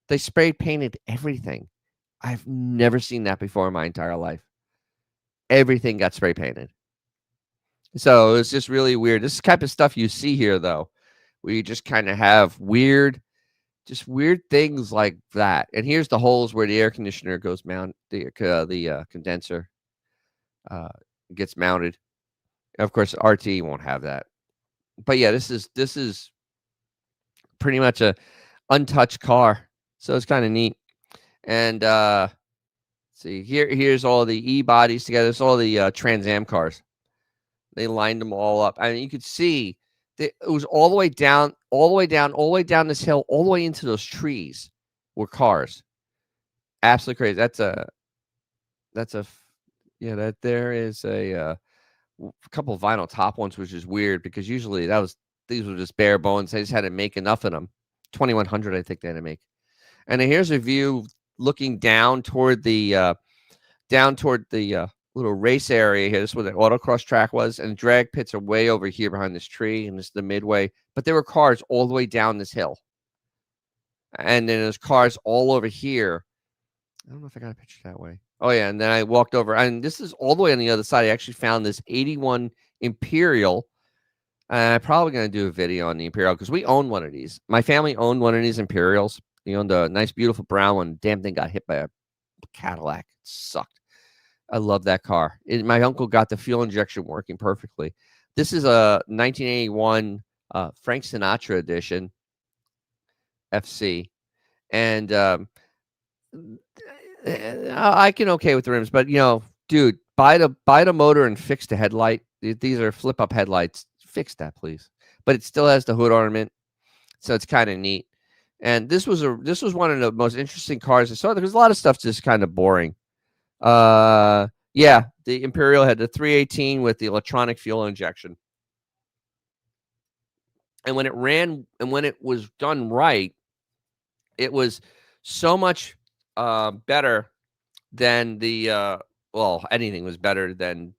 they spray painted everything. I've never seen that before in my entire life. Everything got spray painted. So it's just really weird. This is the type of stuff you see here, though, where you just kind of have weird things like that. And here's the holes where the air conditioner goes mount, the condenser gets mounted. Of course, RT won't have that. But yeah, this is pretty much a untouched car. So it's kind of neat. And see, here's all the E-bodies together. It's all the Trans Am cars. They lined them all up. I mean, you could see that it was all the way down this hill, all the way into those trees were cars. Absolutely crazy. There is a couple of vinyl top ones, which is weird because usually these were just bare bones. They just had to make enough of them. 2,100, I think they had to make. And then here's a view looking down toward the little race area here. This is where the autocross track was, and drag pits are way over here behind this tree, and this is the midway. But there were cars all the way down this hill, and then there's cars all over here. I don't know if I got a picture that way. Oh yeah, and then I walked over, and this is all the way on the other side. I actually found this 81 Imperial. I'm probably going to do a video on the Imperial because we own one of these. My family owned one of these Imperials. They owned a nice, beautiful brown one. Damn thing got hit by a Cadillac. It sucked. I love that car. My uncle got the fuel injection working perfectly. This is a 1981 Frank Sinatra edition FC. And I can okay with the rims, but dude, buy the motor and fix the headlight. These are flip up headlights. fix that, please. But it still has the hood ornament, so it's kind of neat. And this was one of the most interesting cars I saw. There's a lot of stuff just kind of boring. Yeah, the Imperial had the 318 with the electronic fuel injection. And when it ran and when it was done right, it was so much better than the well, anything was better than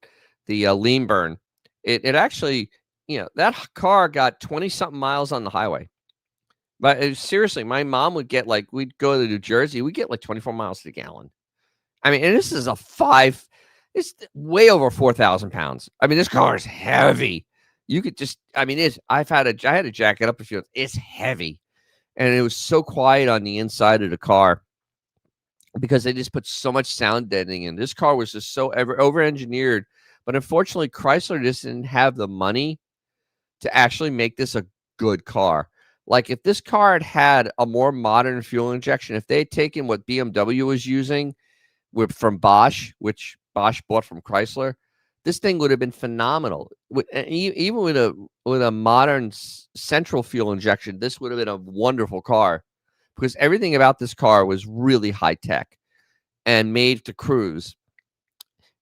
the lean burn. It actually, that car got 20 something miles on the highway. But seriously, my mom would get we'd go to New Jersey, we'd get like 24 miles to the gallon. I mean, and this is it's way over 4,000 pounds. I mean, this car is heavy. You could just, I mean, I had to jack it up a few. It's heavy. And it was so quiet on the inside of the car because they just put so much sound deadening in. This car was just so over-engineered. But unfortunately, Chrysler just didn't have the money to actually make this a good car. Like, if this car had had a more modern fuel injection, if they had taken what BMW was using from Bosch, which Bosch bought from Chrysler, this thing would have been phenomenal. Even with a modern central fuel injection, this would have been a wonderful car because everything about this car was really high tech and made to cruise.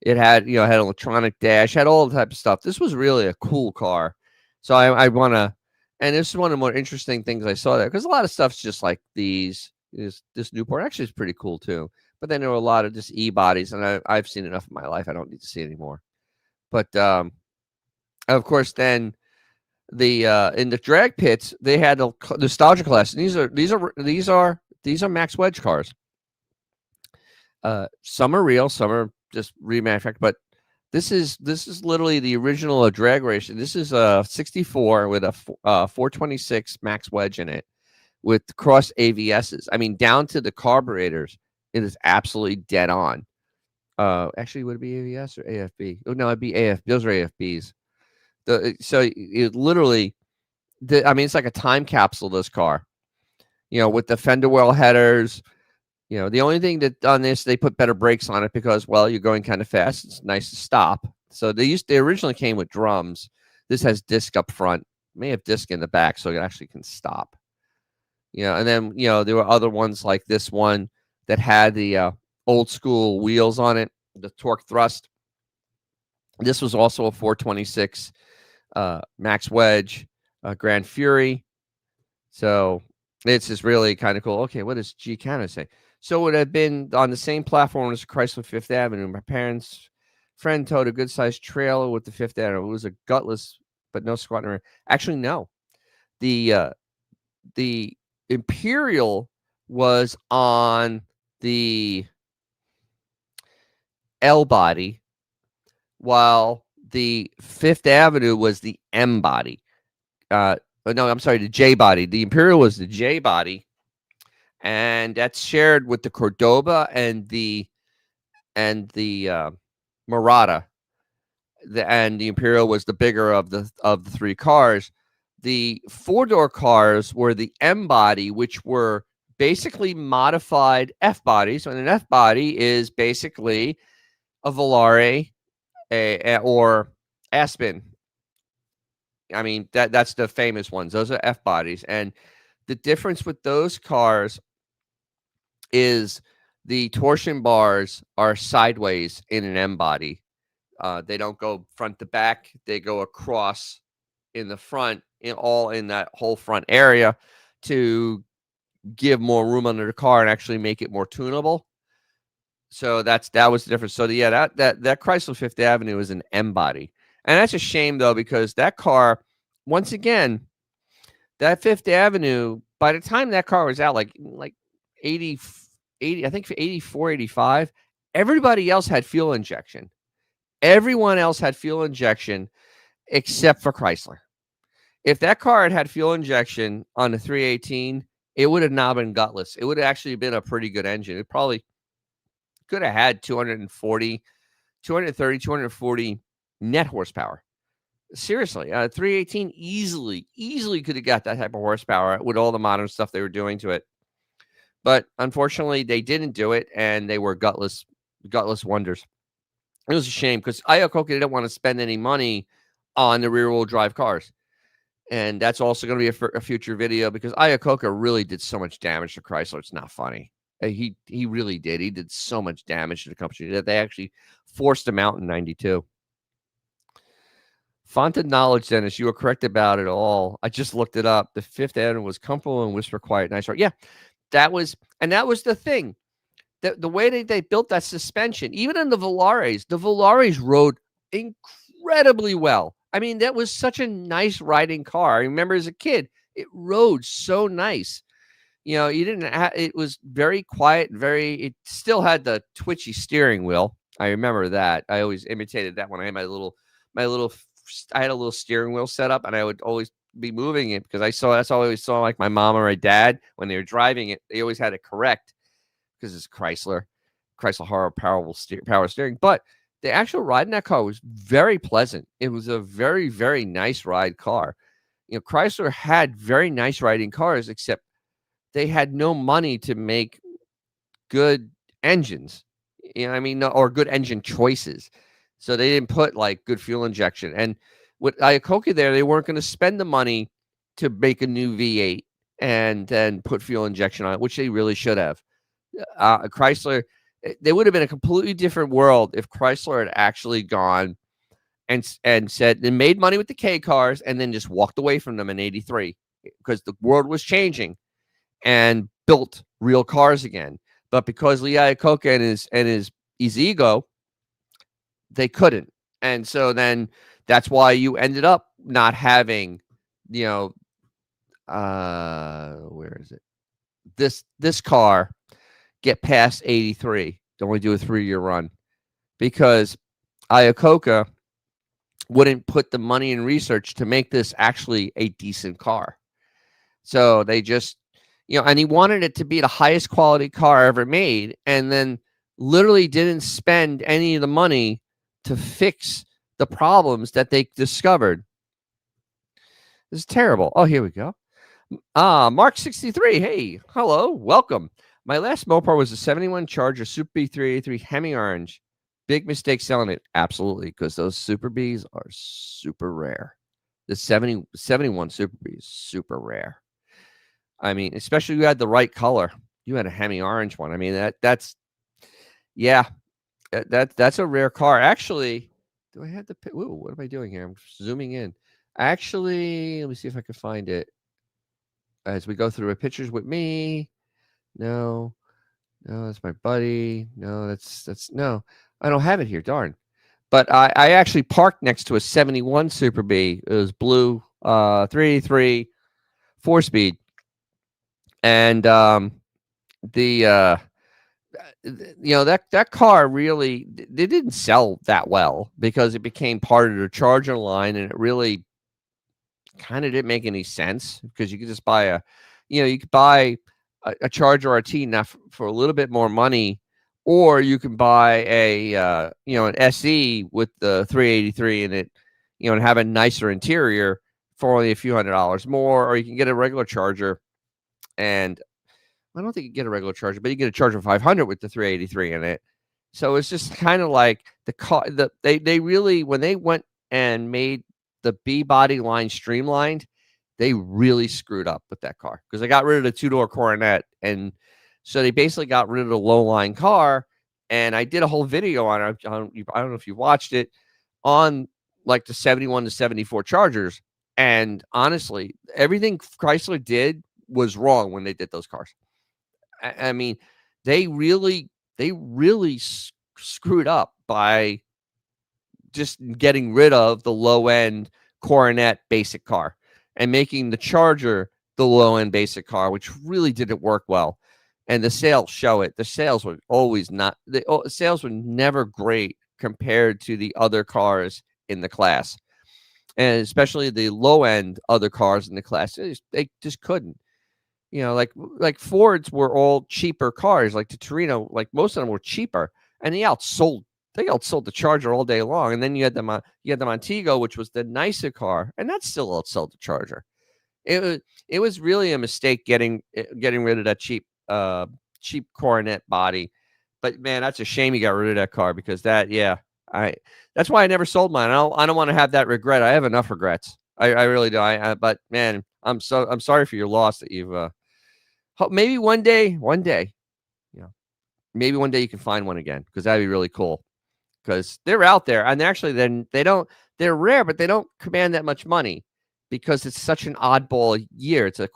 It had, had an electronic dash, had all the type of stuff. This was really a cool car. So I want to, and this is one of the more interesting things I saw there because a lot of stuff's just like this Newport actually is pretty cool too. But then there were a lot of just e-bodies, and I've seen enough in my life. I don't need to see anymore. But of course, then in the drag pits they had the nostalgia class, and these are Max Wedge cars. Some are real, some are just remanufactured. But this is literally the original drag race. This is a 64 with a 426 Max Wedge in it with cross AVSs. I mean, down to the carburetors. It is absolutely dead on. Actually, would it be AVS or AFB? Oh no, it'd be AFB. Those are AFBs. So it literally, I mean, it's like a time capsule. This car, with the fender well headers. The only thing that on this they put better brakes on it because, well, you're going kind of fast. It's nice to stop. So they originally came with drums. This has disc up front. May have disc in the back, so it actually can stop. And then there were other ones like this one that had the old school wheels on it, the torque thrust. This was also a 426 Max Wedge Grand Fury. So it's just really kind of cool. Okay, what does G Canada say? So it would have been on the same platform as Chrysler Fifth Avenue. My parents' friend towed a good-sized trailer with the Fifth Avenue. It was a gutless, but no squat in the rear. Actually, no. The Imperial was on the L body, while the Fifth Avenue was the M body. No, I'm sorry, the J body. The Imperial was the J body, and that's shared with the Cordoba and the Murata. And the Imperial was the bigger of the three cars. The four-door cars were the M body, which were basically modified F bodies. And an F body is basically a Volare or Aspen. I mean, that's the famous ones. Those are F bodies. And the difference with those cars is the torsion bars are sideways in an M body. They don't go front to back. They go across in the front, all in that whole front area to give more room under the car and actually make it more tunable. So that was the difference. So yeah, that Chrysler Fifth Avenue is an M body. And that's a shame though, because that car, once again, that Fifth Avenue, by the time that car was out, like 80, I think 84, 85, everybody else had fuel injection. Everyone else had fuel injection except for Chrysler. If that car had had fuel injection on the 318, it would have not been gutless. It would have actually been a pretty good engine. It probably could have had 230, 240 net horsepower. Seriously, 318 easily could have got that type of horsepower with all the modern stuff they were doing to it. But unfortunately, they didn't do it, and they were gutless wonders. It was a shame because Iococca didn't want to spend any money on the rear wheel drive cars. And that's also going to be a future video because Iacocca really did so much damage to Chrysler. It's not funny. He really did. He did so much damage to the company that they actually forced him out in 92. Font of knowledge, Dennis. You were correct about it all. I just looked it up. The fifth end was comfortable and whisper quiet, nice. Yeah, that was the thing. The way they built that suspension, even in the Volares rode incredibly well. I mean, that was such a nice riding car. I remember as a kid, it rode so nice. You know, you didn't have, it was very quiet, it still had the twitchy steering wheel. I remember that. I always imitated that when I had I had a little steering wheel set up, and I would always be moving it because that's all I always saw, like my mom or my dad, when they were driving it, they always had it correct because it's Chrysler power steering. But the actual ride in that car was very pleasant. It was a very, very nice ride car. You know, Chrysler had very nice riding cars, except they had no money to make good engines. You know what I mean? Or good engine choices. So they didn't put like good fuel injection. And with Iacocca there, they weren't going to spend the money to make a new V8 and then put fuel injection on it, which they really should have. Chrysler, they would have been a completely different world if Chrysler had actually gone and said they made money with the K cars and then just walked away from them in 83 because the world was changing and built real cars again. But because Lee Iacocca and his ego, they couldn't. And so then that's why you ended up not having, you know, where is it? This car get past 83, to only do a 3-year run, because Iacocca wouldn't put the money in research to make this actually a decent car. So they just, you know, and he wanted it to be the highest quality car ever made, and then literally didn't spend any of the money to fix the problems that they discovered. This is terrible. Oh, here we go. Mark 63. Hey, hello, welcome. My last Mopar was a 71 Charger Super B 383 Hemi Orange. Big mistake selling it. Absolutely, because those Super Bs are super rare. The 71 Super B is super rare. I mean, especially if you had the right color. You had a Hemi Orange one. I mean, that's a rare car. Actually, do I have the? Ooh, what am I doing here? I'm zooming in. Actually, let me see if I can find it as we go through pictures with me. No, that's my buddy. No, that's no. I don't have it here. Darn. But I actually parked next to a 71 Super B. It was blue, 383, 4-speed. And you know, that car really, they didn't sell that well because it became part of the Charger line, and it really kind of didn't make any sense because you could just buy you could buy a Charger RT now for a little bit more money, or you can buy an SE with the 383 in it, you know, and have a nicer interior for only a few $100s more, or you can get a regular Charger. And I don't think you get a regular Charger, but you get a Charger 500 with the 383 in it. So it's just kind of like the car. They really, when they went and made the B body line streamlined, they really screwed up with that car because they got rid of the 2-door Coronet, and so they basically got rid of the low line car. And I did a whole video on it. I don't know if you watched it, on like the 71 to 74 Chargers. And honestly, everything Chrysler did was wrong when they did those cars. I mean, they really screwed up by just getting rid of the low end Coronet basic car and making the Charger the low end basic car, which really didn't work well. And the sales show it. The sales were always not, the sales were never great compared to the other cars in the class, and especially the low end other cars in the class. They just couldn't. You know, like Fords were all cheaper cars, like the Torino, like most of them were cheaper, and they outsold the Charger all day long. And then you had the Montego, which was the nicer car, and that still outsold the Charger. It was really a mistake getting rid of that cheap Coronet body. But man, that's a shame you got rid of that car, because that I That's why I never sold mine. I don't want to have that regret. I have enough regrets. I really do. But man, I'm sorry for your loss that you've maybe one day, you know, maybe one day you can find one again, because that'd be really cool. Because they're out there, and actually then they're rare, but they don't command that much money because it's such an oddball year. It's a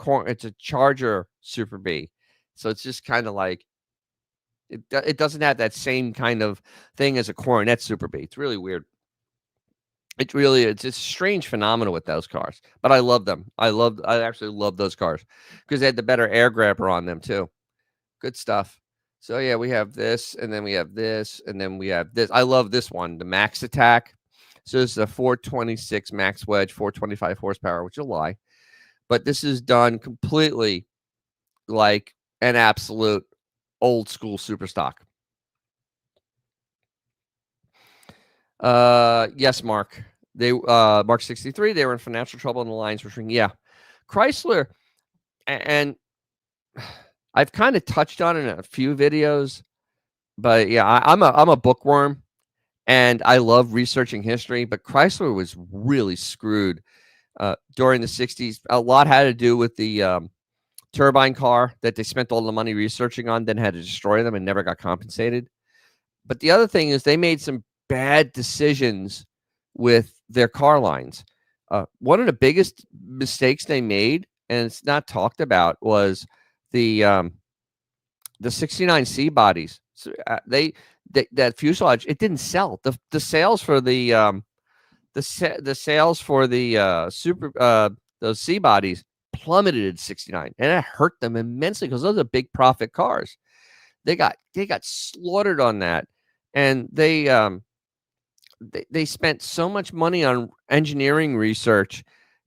Charger Super B. So it's just kind of like it doesn't have that same kind of thing as a Coronet Super B. It's really weird. It's a strange phenomenon with those cars, but I love them. I actually love those cars because they had the better air grabber on them too. Good stuff. So yeah, we have this, and then we have this, and then we have this. I love this one, the Max Attack. So this is a 426 Max Wedge, 425 horsepower, which is a lie, but this is done completely like an absolute old school super stock. Yes, Mark. Mark 63. They were in financial trouble, and the lines were shrinking. Yeah, Chrysler, and I've kind of touched on it in a few videos, but yeah, I'm a bookworm, and I love researching history. But Chrysler was really screwed during the 60s. A lot had to do with the turbine car that they spent all the money researching on, then had to destroy them and never got compensated. But the other thing is they made some bad decisions with their car lines. One of the biggest mistakes they made, and it's not talked about, was the 69C bodies. So, that fuselage, it didn't sell. The sales for the sales for the those C bodies plummeted at 69, and it hurt them immensely because those are big profit cars. They got slaughtered on that, and they spent so much money on engineering research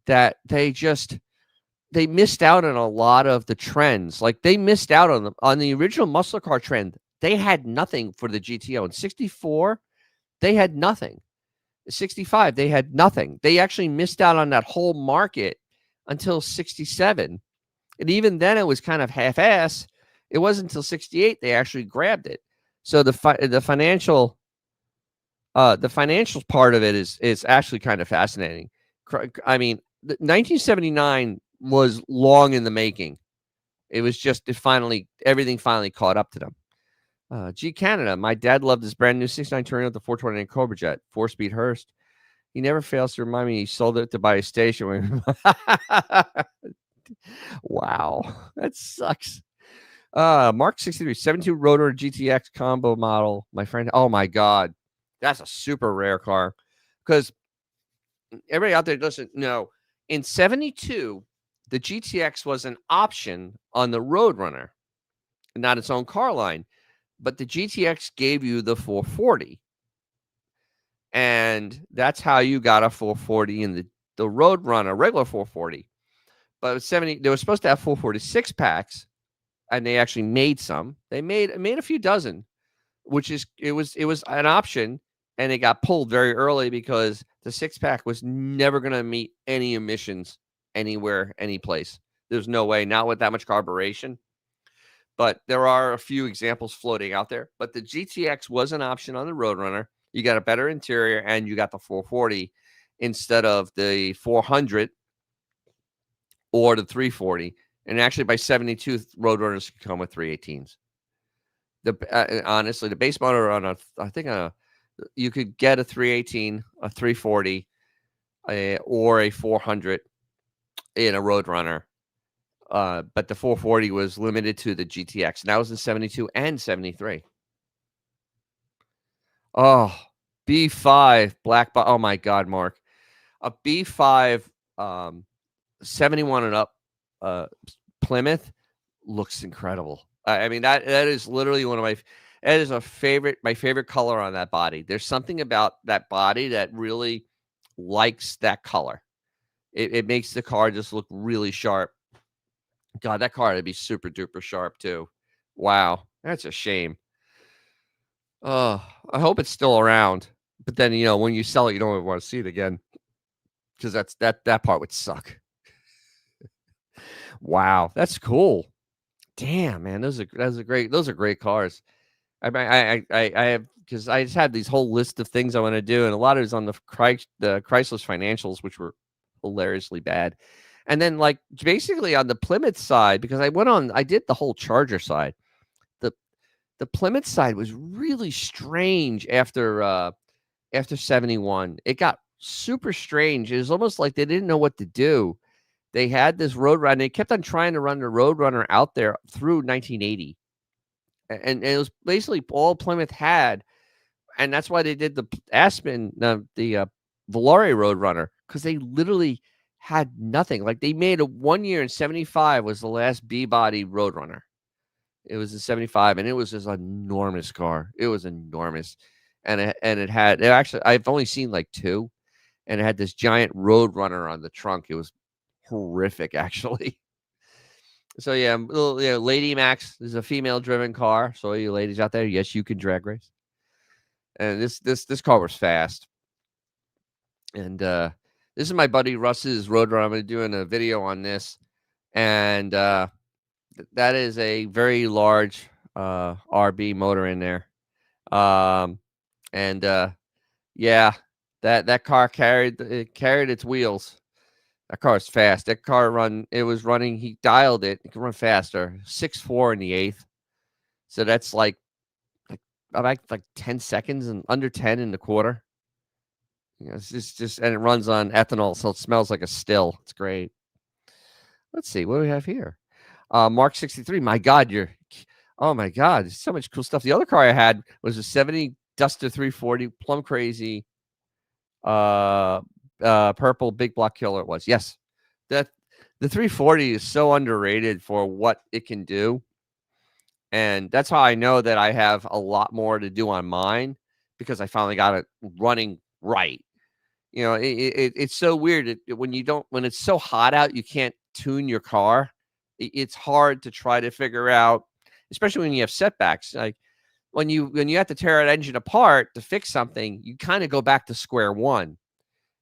that they missed out on a lot of the trends. Like they missed out on the original muscle car trend. They had nothing for the GTO. In 64, they had nothing. 65, they had nothing. They actually missed out on that whole market until 67. And even then it was kind of half-ass. It wasn't until 68 they actually grabbed it. So the financial part of it is actually kind of fascinating. I mean, 1979 was long in the making. It was just everything finally caught up to them. G Canada, my dad loved his brand new 69 Torino with the 429 Cobra Jet, 4-speed Hurst. He never fails to remind me he sold it to buy a station. Wow, that sucks. Mark 63, 72 rotor GTX combo model. My friend, oh my God, that's a super rare car. Because everybody out there doesn't know, in 72, the GTX was an option on the Roadrunner, not its own car line. But the GTX gave you the 440. And that's how you got a 440 in the Roadrunner, regular 440. But 70, they were supposed to have 446 packs, and they actually made some. They made a few dozen, which is it was an option, and it got pulled very early because the 6-pack was never going to meet any emissions anywhere, any place. There's no way, not with that much carburation. But there are a few examples floating out there. But the GTX was an option on the Roadrunner. You got a better interior, and you got the 440 instead of the 400 or the 340. And actually, by 72, Roadrunners could come with 318s. Honestly, the base motor on you could get a 318, a 340, or a 400 in a Roadrunner. But the 440 was limited to the GTX. And that was in 72 and 73. Oh, B5 black. Oh my God, Mark. A B5 71 and up Plymouth looks incredible. I mean, that is literally one of my favorite color on that body. There's something about that body that really likes that color. It makes the car just look really sharp. God, that car would be super duper sharp too. Wow, that's a shame. Oh, I hope it's still around. But then, when you sell it, you don't even want to see it again, because that part would suck. Wow, that's cool. Damn, man, those are great cars. I have, because I just had these whole list of things I want to do, and a lot of it is on the Chrysler's financials, which were hilariously bad. And then, like, basically on the Plymouth side, because I did the whole Charger side. The the Plymouth side was really strange after 71. It got super strange. It was almost like they didn't know what to do. They had this Roadrunner. They kept on trying to run the Roadrunner out there through 1980. And it was basically all Plymouth had, and that's why they did the Aspen, the Volare Roadrunner, because they literally had nothing. Like, they made a 1 year in 75 was the last B-body Roadrunner. It was in 75, and it was this enormous car. It was enormous, and it actually, I've only seen like two, and it had this giant Roadrunner on the trunk. It was horrific, actually. So yeah, Lady Max is a female-driven car. So you ladies out there, yes, you can drag race. And this car was fast. And this is my buddy Russ's Roadrunner. I'm going to do a video on this, and that is a very large RB motor in there. Yeah, that car carried its wheels. That car is fast. That car was running. He dialed it. It can run faster. 6.4 in the eighth. So that's like about 10 seconds and under 10 in the quarter. It's just, and it runs on ethanol, so it smells like a still. It's great. Let's see what do we have here. Mark 63. My God, oh my God, there's so much cool stuff. The other car I had was a 70 Duster 340, plum crazy. Purple big block killer it was. Yes. That the 340 is so underrated for what it can do. And that's how I know that I have a lot more to do on mine, because I finally got it running right. It's so weird when it's so hot out, you can't tune your car. It's hard to try to figure out, especially when you have setbacks. Like when you have to tear an engine apart to fix something, you kind of go back to square one.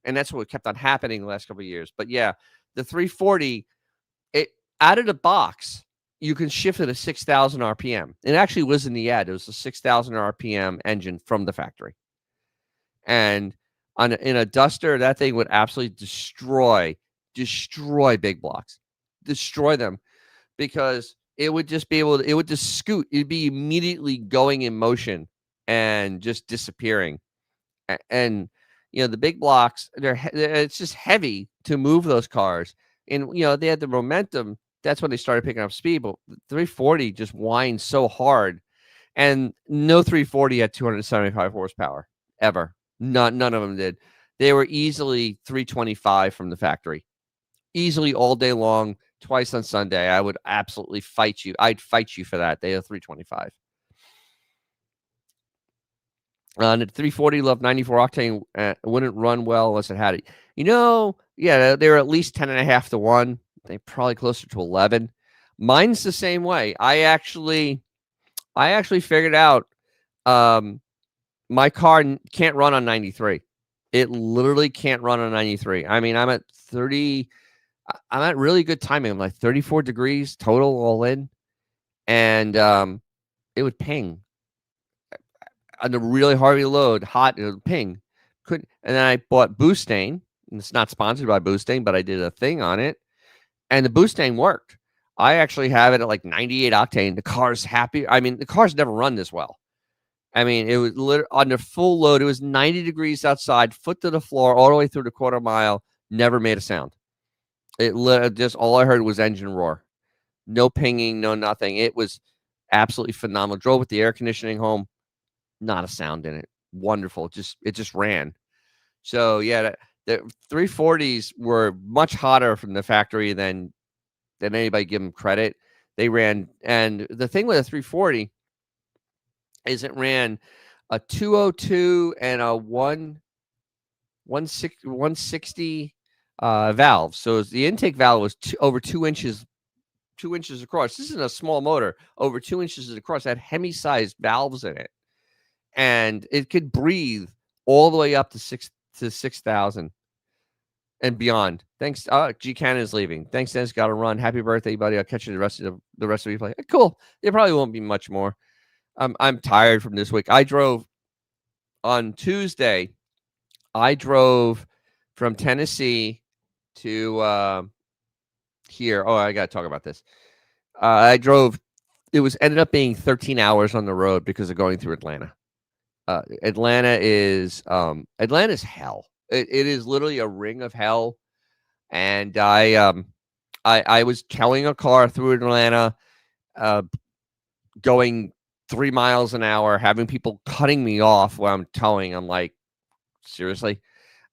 And that's what kept on happening the last couple of years. But yeah, the 340, it out of the box, you can shift it to 6,000 RPM. It actually was in the ad. It was a 6,000 RPM engine from the factory. And in a Duster, that thing would absolutely destroy big blocks, destroy them, because it would just scoot. It'd be immediately going in motion and just disappearing. And the big blocks, it's just heavy to move those cars. And they had the momentum. That's when they started picking up speed. But the 340 just winds so hard, and no 340 had 275 horsepower ever. None of them did. They were easily 325 from the factory, easily all day long, twice on Sunday. I would absolutely fight you. I'd fight you for that. They are 325. The 340 left 94 octane wouldn't run well unless it had it. Yeah, they were at least 10.5 to 1. They're probably closer to 11. Mine's the same way. I actually figured out my car can't run on 93. It literally can't run on 93. I mean, I'm at 30. I'm at really good timing. I'm like 34 degrees total all in. And it would ping. On a really heavy load, hot, it would ping. And then I bought Boostain. And it's not sponsored by Boostain, but I did a thing on it. And the Boostain worked. I actually have it at like 98 octane. The car's happy. I mean, the car's never run this well. I mean, it was under full load. It was 90 degrees outside, foot to the floor, all the way through the quarter mile. Never made a sound. It just, all I heard was engine roar. No pinging, no nothing. It was absolutely phenomenal. Drove with the air conditioning home. Not a sound in it. Wonderful. It just ran. So yeah, the 340s were much hotter from the factory than anybody give them credit. They ran, and the thing with a 340 is it ran a 202 and a 160 valve. So the intake valve was over 2 inches across. This isn't a small motor. Over 2 inches across. It had Hemi-sized valves in it, and it could breathe all the way up to 6,000 and beyond. Thanks. G Cannon's leaving. Thanks, Dennis. Got to run. Happy birthday, buddy. I'll catch you the rest of the replay. Cool. There probably won't be much more. I'm tired from this week. I drove on Tuesday. I drove from Tennessee to here. Oh, I got to talk about this. I drove. It was ended up being 13 hours on the road because of going through Atlanta. Atlanta's hell. It is literally a ring of hell. And I was towing a car through Atlanta, going 3 miles an hour, having people cutting me off while I'm towing. I'm like, seriously?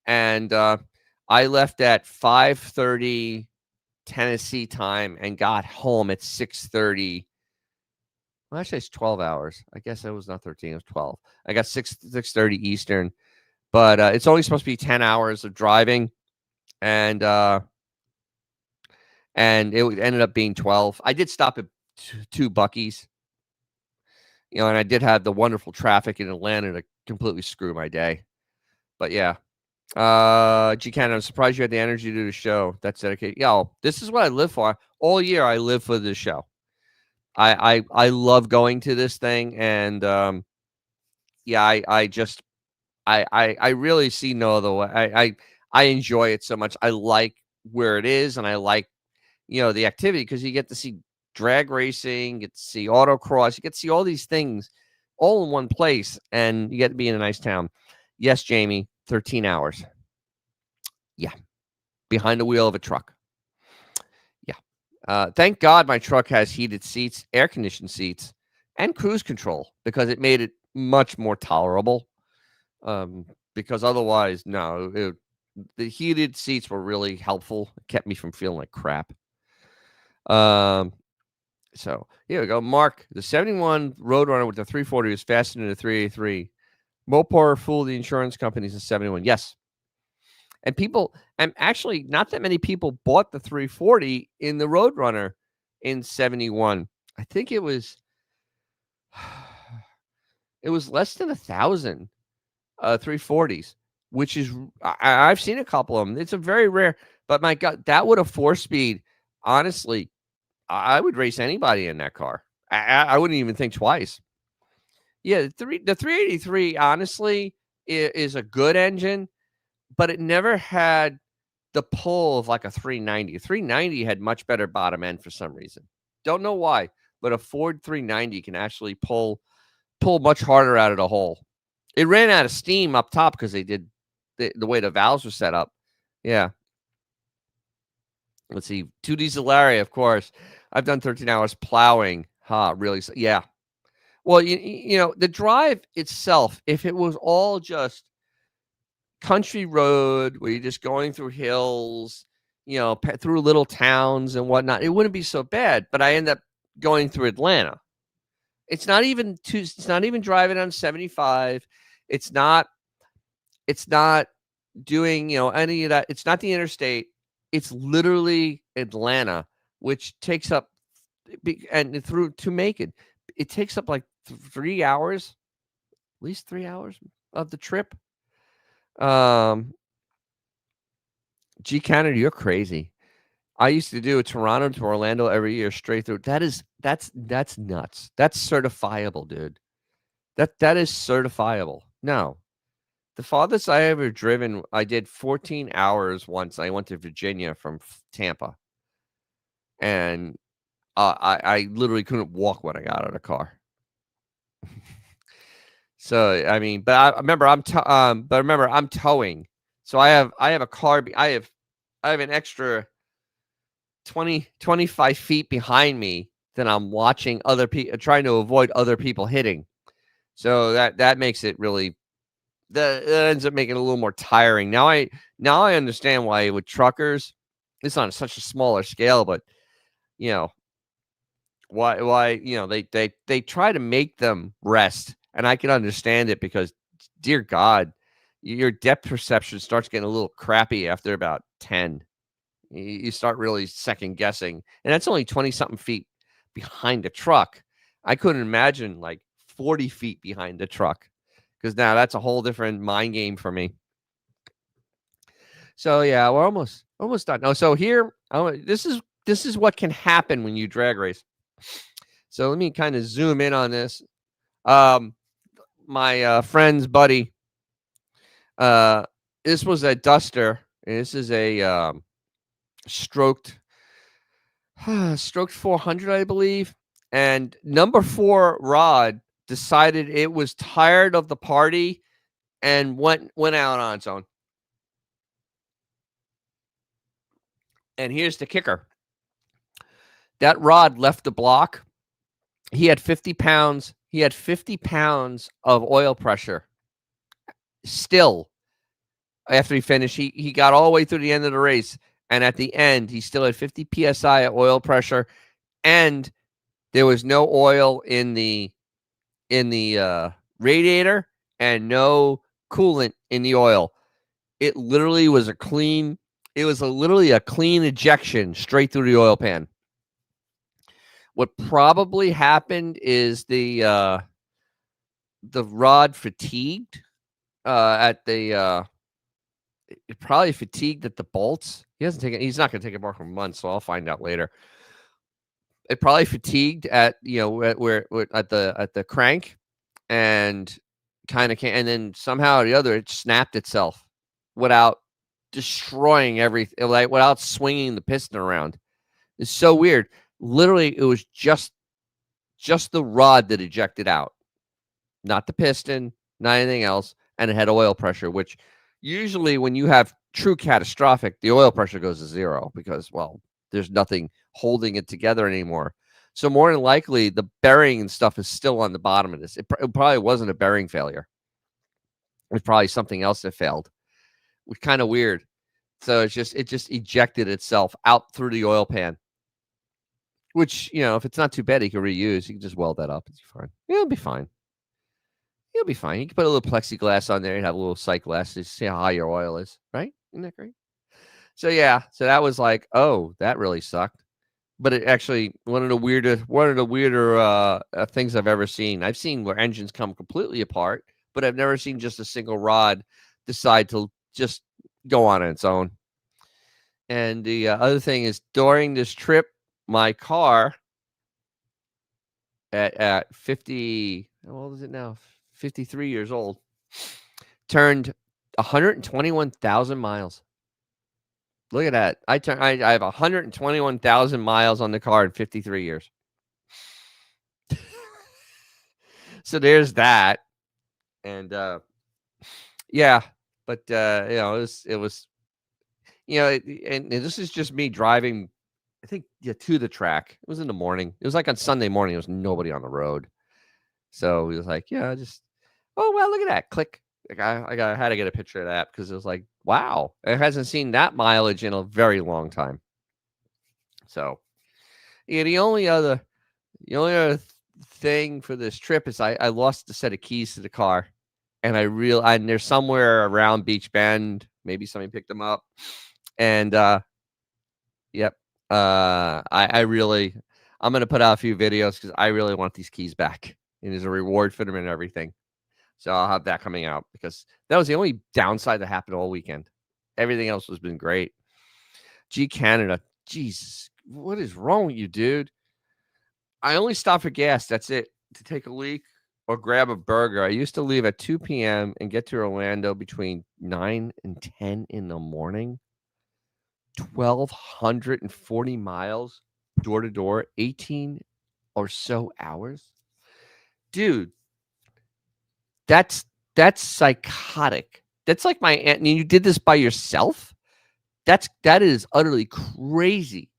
And I left at 5:30 Tennessee time and got home at 6:30. Well, actually, it's 12 hours. I guess it was not 13. It was 12. I got 6:30 Eastern, but it's only supposed to be 10 hours of driving, and it ended up being 12. I did stop at two Buc-ee's, and I did have the wonderful traffic in Atlanta to completely screw my day. But yeah, G. Cannon, I'm surprised you had the energy to do the show. That's dedicated. Yo, this is what I live for. All year, I live for this show. I love going to this thing, and yeah, I really see no other way. I enjoy it so much. I like where it is, and I like the activity because you get to see drag racing, you get to see autocross, you get to see all these things all in one place, and you get to be in a nice town. Yes, Jamie, 13 hours. Yeah, behind the wheel of a truck. Yeah. Thank God my truck has heated seats, air conditioned seats, and cruise control because it made it much more tolerable. Because otherwise, no, the heated seats were really helpful. It kept me from feeling like crap. So here we go. Mark, the 71 Roadrunner with the 340 is faster than the 383. Mopar fooled the insurance companies in 71. Yes. And actually not that many people bought the 340 in the Roadrunner in 71. I think it was less than 1,000 340s, which is I've seen a couple of them. It's a very rare, but my God, that would have 4-speed. Honestly, I would race anybody in that car. I wouldn't even think twice. Yeah, the 383 honestly is a good engine, but it never had the pull of like a 390. 390 had much better bottom end for some reason. Don't know why, but a Ford 390 can actually pull much harder out of the hole. It ran out of steam up top because they did the way the valves were set up. Yeah. Let's see. 2D Zalaria, of course. I've done 13 hours plowing. Really? Yeah. Well, the drive itself, if it was all just country road where you're just going through hills, through little towns and whatnot, it wouldn't be so bad. But I end up going through Atlanta. It's not even driving on 75. It's not doing, any of that. It's not the interstate. It's literally Atlanta, which takes up and through to Macon. It takes up like 3 hours, at least 3 hours of the trip. G. Canada, you're crazy. I used to do a Toronto to Orlando every year straight through. That's nuts. That's certifiable, dude. That is certifiable. No. The farthest I ever driven, I did 14 hours once. I went to Virginia from Tampa. And I literally couldn't walk when I got out of the car. So, I mean, but I remember I'm towing. So I have a car. I have an extra 25 feet behind me that I'm watching other people, trying to avoid other people hitting. So that makes it really, that ends up making it a little more tiring. Now I understand why with truckers, it's on such a smaller scale, but why they try to make them rest, and I can understand it because, dear God, your depth perception starts getting a little crappy after about 10. You start really second guessing, and that's only 20 something feet behind the truck. I couldn't imagine like 40 feet behind the truck, because now that's a whole different mind game for me. So yeah, we're almost done. Oh, so here, this is what can happen when you drag race. So let me kind of zoom in on this. My friend's buddy. This was a Duster. And this is a stroked stroked 400, I believe. And number 4 Rod decided it was tired of the party and went out on its own. And here's the kicker. That Rod left the block. He had 50 pounds. He had 50 pounds of oil pressure. Still, after he finished, he got all the way through the end of the race. And at the end, he still had 50 PSI of oil pressure. And there was no oil in the radiator and no coolant in the oil. It literally was literally a clean ejection straight through the oil pan. What probably happened is the rod fatigued at the it probably fatigued at the bolts. He's not going to take it apart for months, so I'll find out later. It probably fatigued at where at the crank, and kind of came, and then somehow or the other it snapped itself without destroying everything, like without swinging the piston around. It's so weird. Literally, it was just the rod that ejected out, not the piston, not anything else, and it had oil pressure, which usually when you have true catastrophic, the oil pressure goes to zero because, well, there's nothing holding it together anymore. So more than likely, the bearing and stuff is still on the bottom of this. It probably wasn't a bearing failure. It was probably something else that failed. It was kind of weird. So it just ejected itself out through the oil pan. Which, if it's not too bad, you can reuse. You can just weld that up. It's fine. It'll be fine. You'll be fine. You can put a little plexiglass on there and have a little sight glass to see how high your oil is, right? Isn't that great? So yeah, so that was like, oh, that really sucked. But it actually one of the weirder things I've ever seen. I've seen where engines come completely apart, but I've never seen just a single rod decide to just go on its own. And the other thing is, during this trip, my car at 50, how old is it now? 53 years old, turned 121,000 miles. Look at that. I have 121,000 miles on the car in 53 years. So there's that. And yeah, but it was and this is just me driving, I think, to the track. It was in the morning. It was like on Sunday morning. There was nobody on the road. So he was like, yeah, oh, well, look at that. Click. Like I had to get a picture of that because it was like, wow, it hasn't seen that mileage in a very long time. So, yeah, the only other thing for this trip is I lost a set of keys to the car, and and they're somewhere around Beach Bend. Maybe somebody picked them up, and yep, I'm gonna put out a few videos because I really want these keys back, and there's a reward for them and everything. So I'll have that coming out because that was the only downside that happened all weekend. Everything else has been great. Gee, Canada. Jesus, what is wrong with you, dude? I only stop for gas. That's it. To take a leak or grab a burger. I used to leave at 2 p.m. and get to Orlando between 9 and 10 in the morning. 1,240 miles door to door, 18 or so hours. Dude. That's psychotic. That's like my aunt. And you did this by yourself? That is utterly crazy.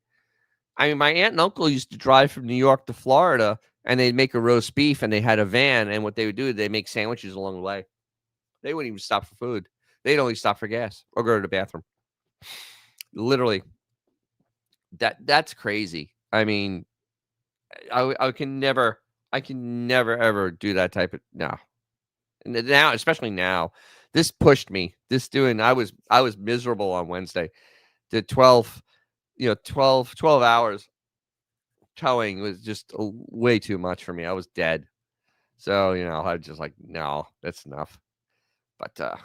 I mean, my aunt and uncle used to drive from New York to Florida, and they'd make a roast beef, and they had a van. And what they would do is they'd make sandwiches along the way. They wouldn't even stop for food. They'd only stop for gas or go to the bathroom. Literally, that's crazy. I mean, I can never ever do that type of no. And now, especially now, this pushed me. I was miserable on Wednesday. The 12 hours towing was just way too much for me. I was dead. So, I was just like, no, that's enough. But so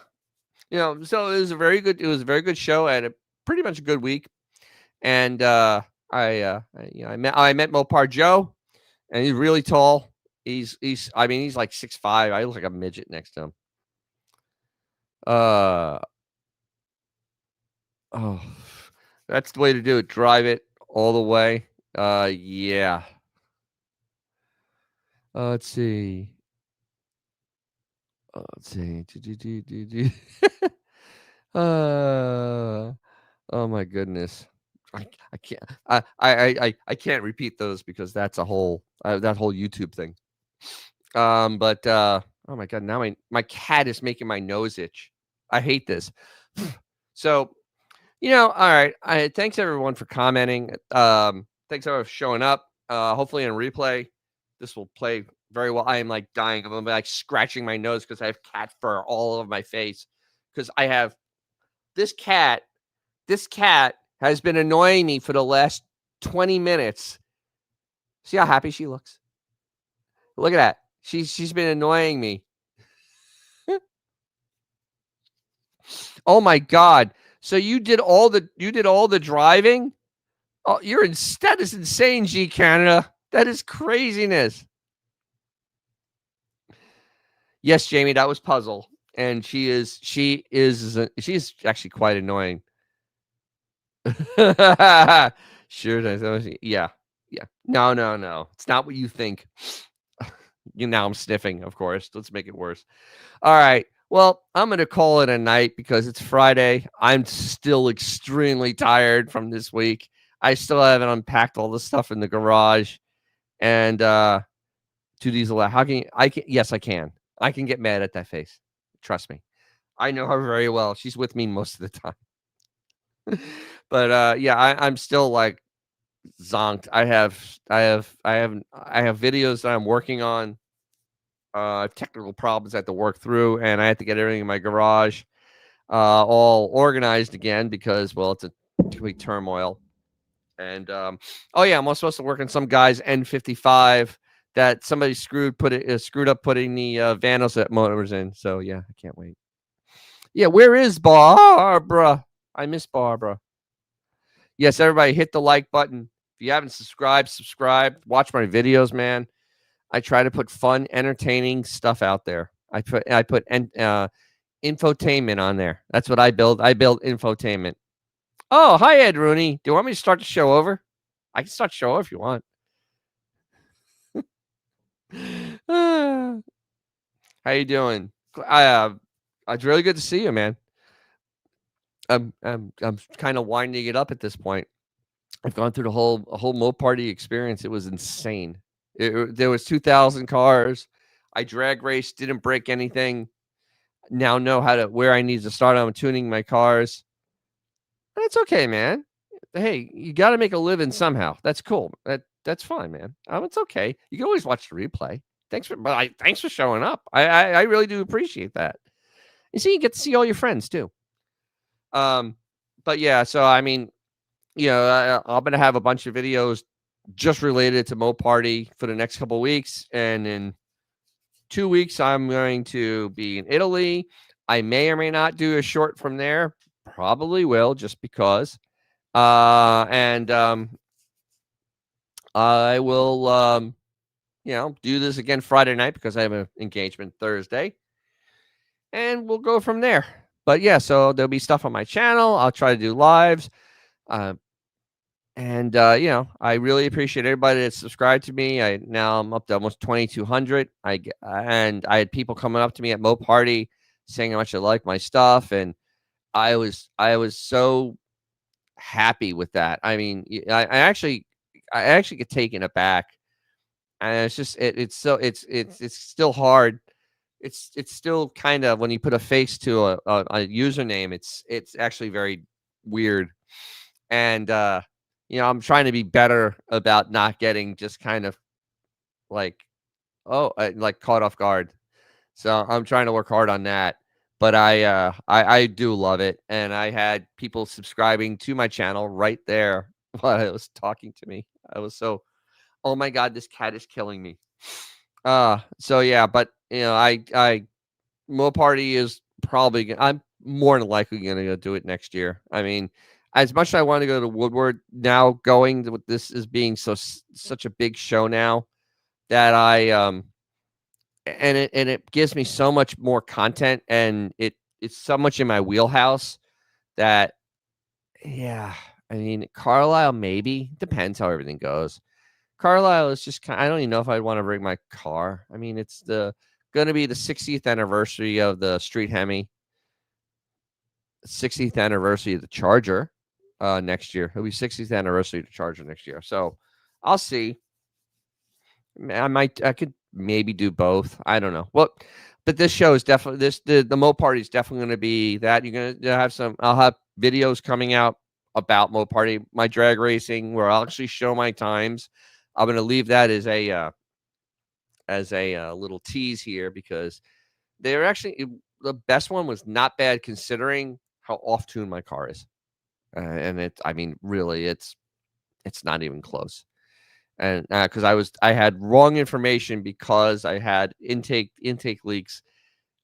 it was a very good show. I had a pretty much a good week. And I met Mopar Joe, and he's really tall. I mean, he's like 6'5". I look like a midget next to him. Oh, that's the way to do it. Drive it all the way. Yeah. Let's see. Let's see. Oh my goodness. I can't I can't repeat those because that's a whole that whole YouTube thing. But oh my god, now my cat is making my nose itch. I hate this. So, all right. Thanks everyone for commenting. Thanks everyone for showing up. Hopefully in replay, this will play very well. I am like dying. I'm like scratching my nose because I have cat fur all over my face. Because I have this cat. This cat has been annoying me for the last 20 minutes. See how happy she looks? Look at that. She's been annoying me. Oh my god. So you did all the driving? Oh, that is insane, G Canada. That is craziness. Yes, Jamie, that was Puzzle. And she's actually quite annoying. Sure. Yeah. Yeah. No. It's not what you think. Now I'm sniffing, of course. Let's make it worse. All right. Well, I'm going to call it a night because it's Friday. I'm still extremely tired from this week. I still haven't unpacked all the stuff in the garage. And to Diesel, how can I can yes, I can. I can get mad at that face. Trust me. I know her very well. She's with me most of the time. But yeah, I'm still like zonked. I have videos that I'm working on. Technical problems I have to work through, and I have to get everything in my garage all organized again because, well, it's a complete turmoil. And oh yeah, I'm also supposed to work on some guy's N55 that somebody screwed up putting the Vanos motors in. So yeah, I can't wait. Yeah, where is Barbara? I miss Barbara. Yes, everybody hit the like button. If you haven't subscribed, subscribe. Watch my videos, man. I try to put fun, entertaining stuff out there. I put infotainment on there. That's what I build. I build infotainment. Oh, hi, Ed Rooney. Do you want me to start the show over? I can start the show if you want. How you doing? It's really good to see you, man. I'm kind of winding it up at this point. I've gone through the whole Mo Party experience. It was insane. There was 2,000 cars. I drag raced, didn't break anything. Now know where I need to start on tuning my cars. That's okay, man. Hey, you got to make a living somehow. That's cool. That's fine, man. It's okay. You can always watch the replay. Thanks for showing up. I really do appreciate that. You see, you get to see all your friends too. But yeah, so I mean, I'm gonna have a bunch of videos just related to Mo Party for the next couple of weeks, and in 2 weeks, I'm going to be in Italy. I may or may not do a short from there. Probably will, just because. And I will, do this again Friday night because I have an engagement Thursday, and we'll go from there. But yeah, so there'll be stuff on my channel. I'll try to do lives. And I really appreciate everybody that subscribed to me. Now I'm up to almost 2,200. I had people coming up to me at Mo Party saying how much they like my stuff, and I was so happy with that. I mean, I actually get taken aback, and it's just it's still hard. It's still kind of, when you put a face to a username, it's actually very weird, and I'm trying to be better about not getting just kind of like caught off guard. So I'm trying to work hard on that. But I do love it, and I had people subscribing to my channel right there while I was talking to me. I was so, oh my god, this cat is killing me. So yeah, but Mo Party is probably, I'm more than likely going to go do it next year. I mean, as much as I want to go to Woodward, now going with this as being such a big show now, that I and it gives me so much more content, and it's so much in my wheelhouse that, yeah, I mean, Carlisle maybe, depends how everything goes. Carlisle is just I don't even know if I'd want to bring my car. I mean, it's going to be the 60th anniversary of the Street Hemi, 60th anniversary of the Charger next year. It'll be 60th anniversary of the Charger next year. So I'll see. I could maybe do both. I don't know. Well, but this show is definitely the Mo Party is definitely going to be that. You're going to have I'll have videos coming out about Mo Party, my drag racing, where I'll actually show my times. I'm going to leave that as a little tease here, because they're actually the best one was not bad considering how off tune my car is, and I mean, really, it's not even close. And because I had wrong information because I had intake leaks,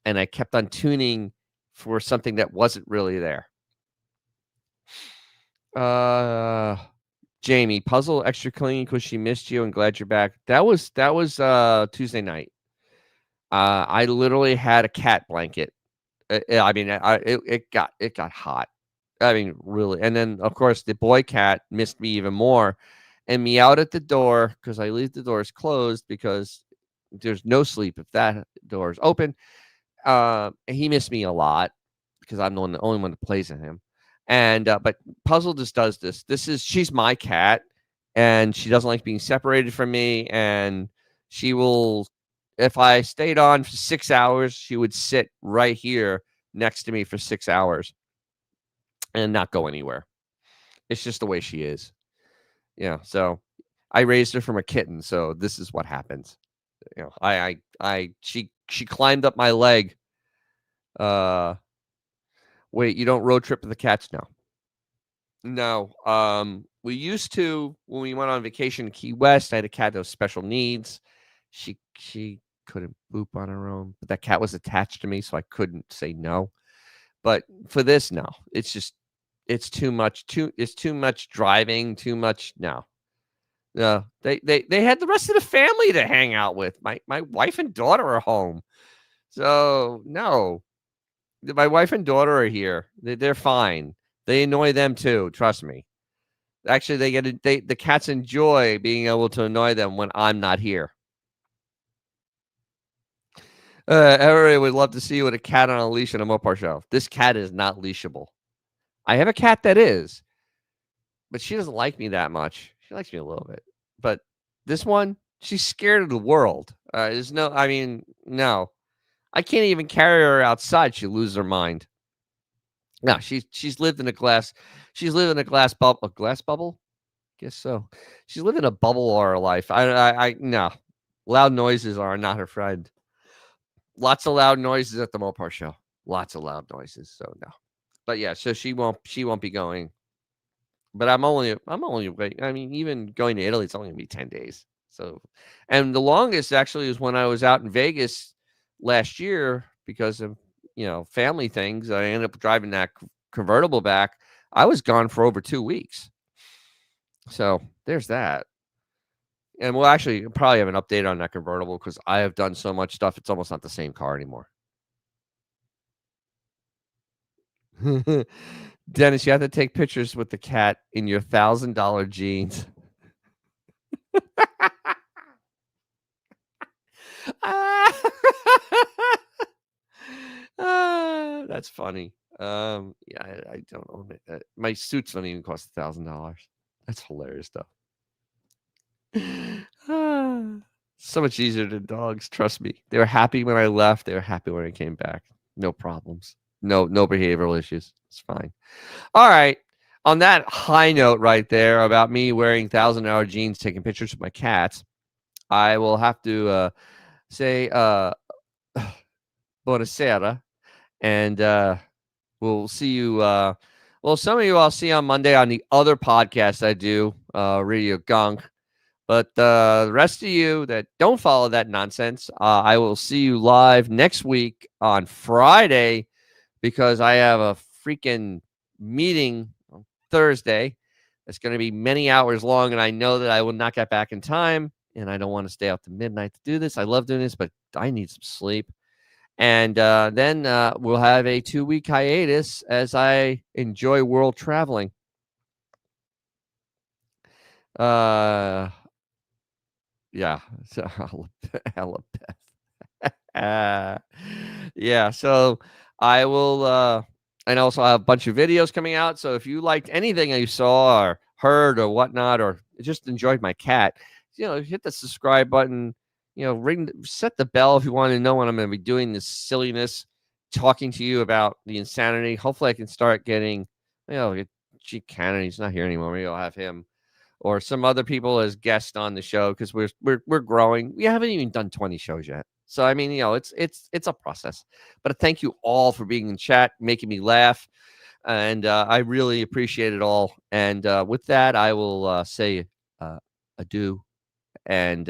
and I kept on tuning for something that wasn't really there. Jamie, puzzle extra clean because she missed you and glad you're back. That was Tuesday night. I literally had a cat blanket. I mean, it got hot. I mean, really. And then of course the boy cat missed me even more, and meowed at the door because I leave the doors closed because there's no sleep if that door is open. He missed me a lot because I'm the only one that plays with him. And but Puzzle just does this. She's my cat, and she doesn't like being separated from me. And she will, if I stayed on for 6 hours, she would sit right here next to me for 6 hours and not go anywhere. It's just the way she is. Yeah. So I raised her from a kitten, so this is what happens. You know, she climbed up my leg. Wait, you don't road trip with the cats now? No. We used to when we went on vacation in Key West. I had a cat that was special needs. She couldn't poop on her own, but that cat was attached to me, so I couldn't say no. But for this, no. It's too much. It's too much driving. Too much. No. No. They had the rest of the family to hang out with. My wife and daughter are home, so no. My wife and daughter are here. They're fine. They annoy them too. Trust me. Actually, the cats enjoy being able to annoy them when I'm not here. Everybody would love to see you with a cat on a leash at a Mopar show. This cat is not leashable. I have a cat that is, but she doesn't like me that much. She likes me a little bit, but this one, she's scared of the world. No. I can't even carry her outside. She'll lose her mind. No, she's lived in a glass. She's lived in a glass bubble. A glass bubble? Guess so. She's lived in a bubble all her life. I no. Loud noises are not her friend. Lots of loud noises at the Mopar show. Lots of loud noises. So no. But yeah, so she won't be going. But I'm only I mean, even going to Italy, it's only gonna be 10 days. So, and the longest actually is when I was out in Vegas last year because of family things. I ended up driving that convertible back. I was gone for over 2 weeks. So there's that. And we'll actually probably have an update on that convertible because I have done so much stuff. It's almost not the same car anymore. Dennis, you have to take pictures with the cat in your $1,000 jeans. That's funny. Yeah, I don't own it. My suits don't even cost $1,000. That's hilarious stuff. So much easier than dogs. Trust me. They were happy when I left. They were happy when I came back. No problems. No behavioral issues. It's fine. All right. On that high note right there about me wearing $1,000 jeans, taking pictures with my cats, I will have to say buonasera, and we'll see you. Well, some of you I'll see on Monday on the other podcast I do, Radio Gunk. But the rest of you that don't follow that nonsense, I will see you live next week on Friday because I have a freaking meeting on Thursday. It's going to be many hours long, and I know that I will not get back in time. and I don't want to stay out to midnight to do this. I love doing this, but I need some sleep. And then we'll have a 2-week hiatus as I enjoy world traveling. Yeah, so yeah, so I will and also I have a bunch of videos coming out. So if you liked anything you saw or heard or whatnot, or just enjoyed my cat, hit the subscribe button, set the bell if you want to know when I'm going to be doing this silliness, talking to you about the insanity. Hopefully I can start getting, G Cannon, he's not here anymore. Maybe I'll have him or some other people as guests on the show, because we're growing. We haven't even done 20 shows yet. So I mean, it's a process. But thank you all for being in chat, making me laugh, and I really appreciate it all. And with that, I will say adieu. And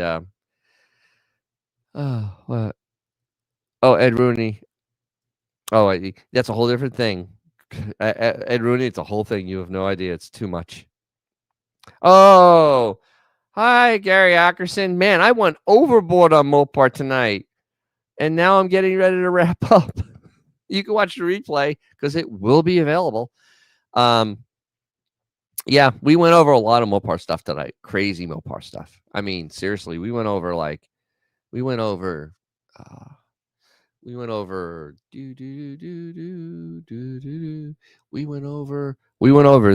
what? Oh, Ed Rooney. Oh, that's a whole different thing. Ed Rooney, it's a whole thing. You have no idea. It's too much. Oh, hi, Gary Ackerson. Man, I went overboard on Mopar tonight, and now I'm getting ready to wrap up. You can watch the replay because it will be available. Yeah, we went over a lot of Mopar stuff tonight. Crazy Mopar stuff. I mean, seriously, we went over we went over we went over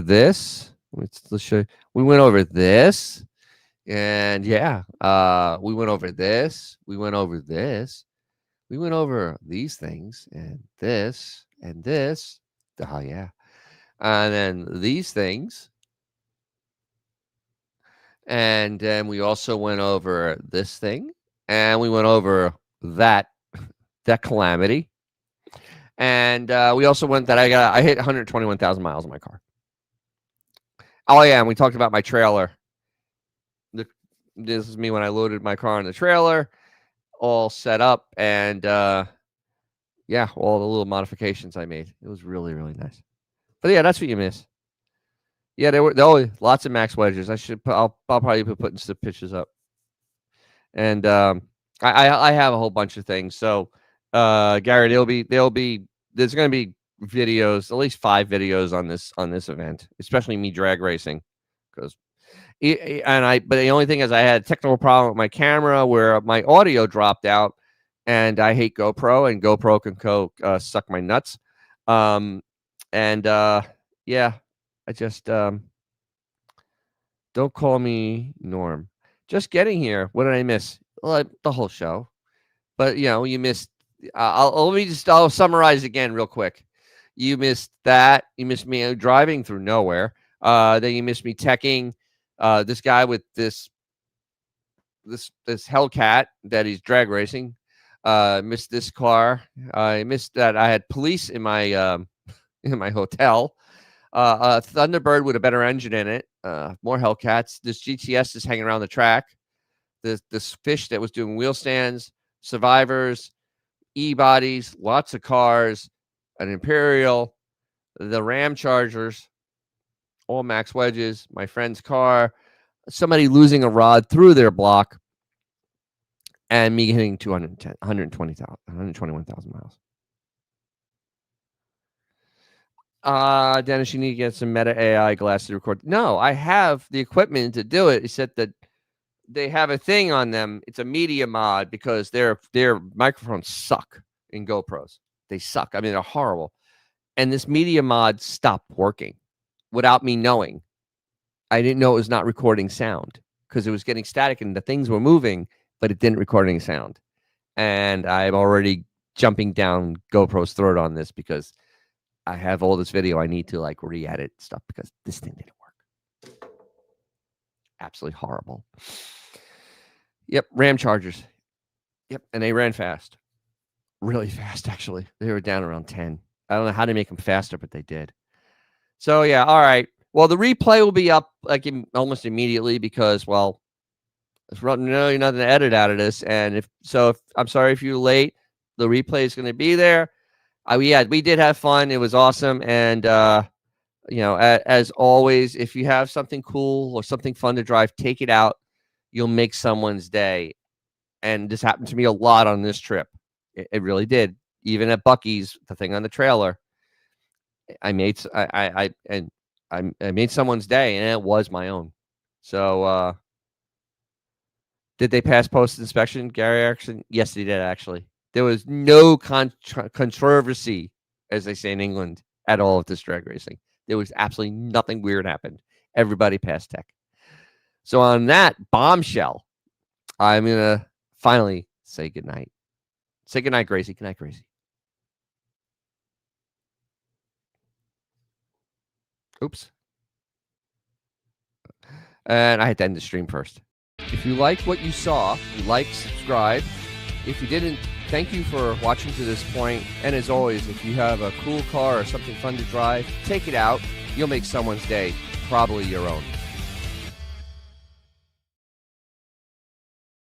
this. Let's show you. We went over this. And yeah, we went over this. We went over this. We went over these things and this and this. Oh yeah. And then these things. And then we also went over this thing. And we went over that calamity. And we also went that I hit 121,000 miles in my car. Oh yeah, and we talked about my trailer. This is me when I loaded my car in the trailer, all set up, and yeah, all the little modifications I made. It was really, really nice. But yeah, that's what you miss. Yeah, there were lots of max wedges. I'll probably be putting some pictures up. And I have a whole bunch of things. So Gary, there's going to be videos, at least 5 videos on this event, especially me drag racing, because but the only thing is I had a technical problem with my camera where my audio dropped out, and I hate GoPro, and GoPro can suck my nuts. Yeah, I just don't call me Norm. Just getting here. What did I miss? Well, the whole show. But you missed. I'll summarize again real quick. You missed that. You missed me driving through nowhere. Then you missed me teching this guy with this Hellcat that he's drag racing. Missed this car. I missed that I had police in my in my hotel. Thunderbird with a better engine in it. More Hellcats. This GTS is hanging around the track. This fish that was doing wheel stands, survivors, e-bodies, lots of cars, an Imperial, the Ram Chargers, all max wedges, my friend's car, somebody losing a rod through their block, and me hitting 121,000 miles. Dennis, you need to get some Meta AI glasses to record. No, I have the equipment to do it. He said that they have a thing on them. It's a media mod because their microphones suck in GoPros. They suck. I mean, they're horrible. And this media mod stopped working without me knowing. I didn't know it was not recording sound because it was getting static and the things were moving, but it didn't record any sound. And I'm already jumping down GoPro's throat on this because I have all this video. I need to re-edit stuff because this thing didn't work. Absolutely horrible. Yep, Ram Chargers. Yep, and they ran fast. Really fast, actually. They were down around 10. I don't know how to make them faster, but they did. So, yeah, all right. Well, the replay will be up almost immediately because, well, there's really nothing to edit out of this. And if I'm sorry if you're late. The replay is going to be there. We did have fun. It was awesome. And, as always, if you have something cool or something fun to drive, take it out. you'll make someone's day. And this happened to me a lot on this trip. It really did. Even at Buc-ee's, the thing on the trailer, I made someone's day, and it was my own. So, did they pass post inspection, Gary Erickson? Yes, they did. Actually, there was no controversy, as they say in England, at all at this drag racing. There was absolutely nothing weird happened. Everybody passed tech. So on that bombshell, I'm gonna finally say goodnight. Say goodnight, Gracie. Goodnight, Gracie. Oops. And I had to end the stream first. If you liked what you saw, like, subscribe. If you didn't, thank you for watching to this point. And as always, if you have a cool car or something fun to drive, take it out. You'll make someone's day, probably your own.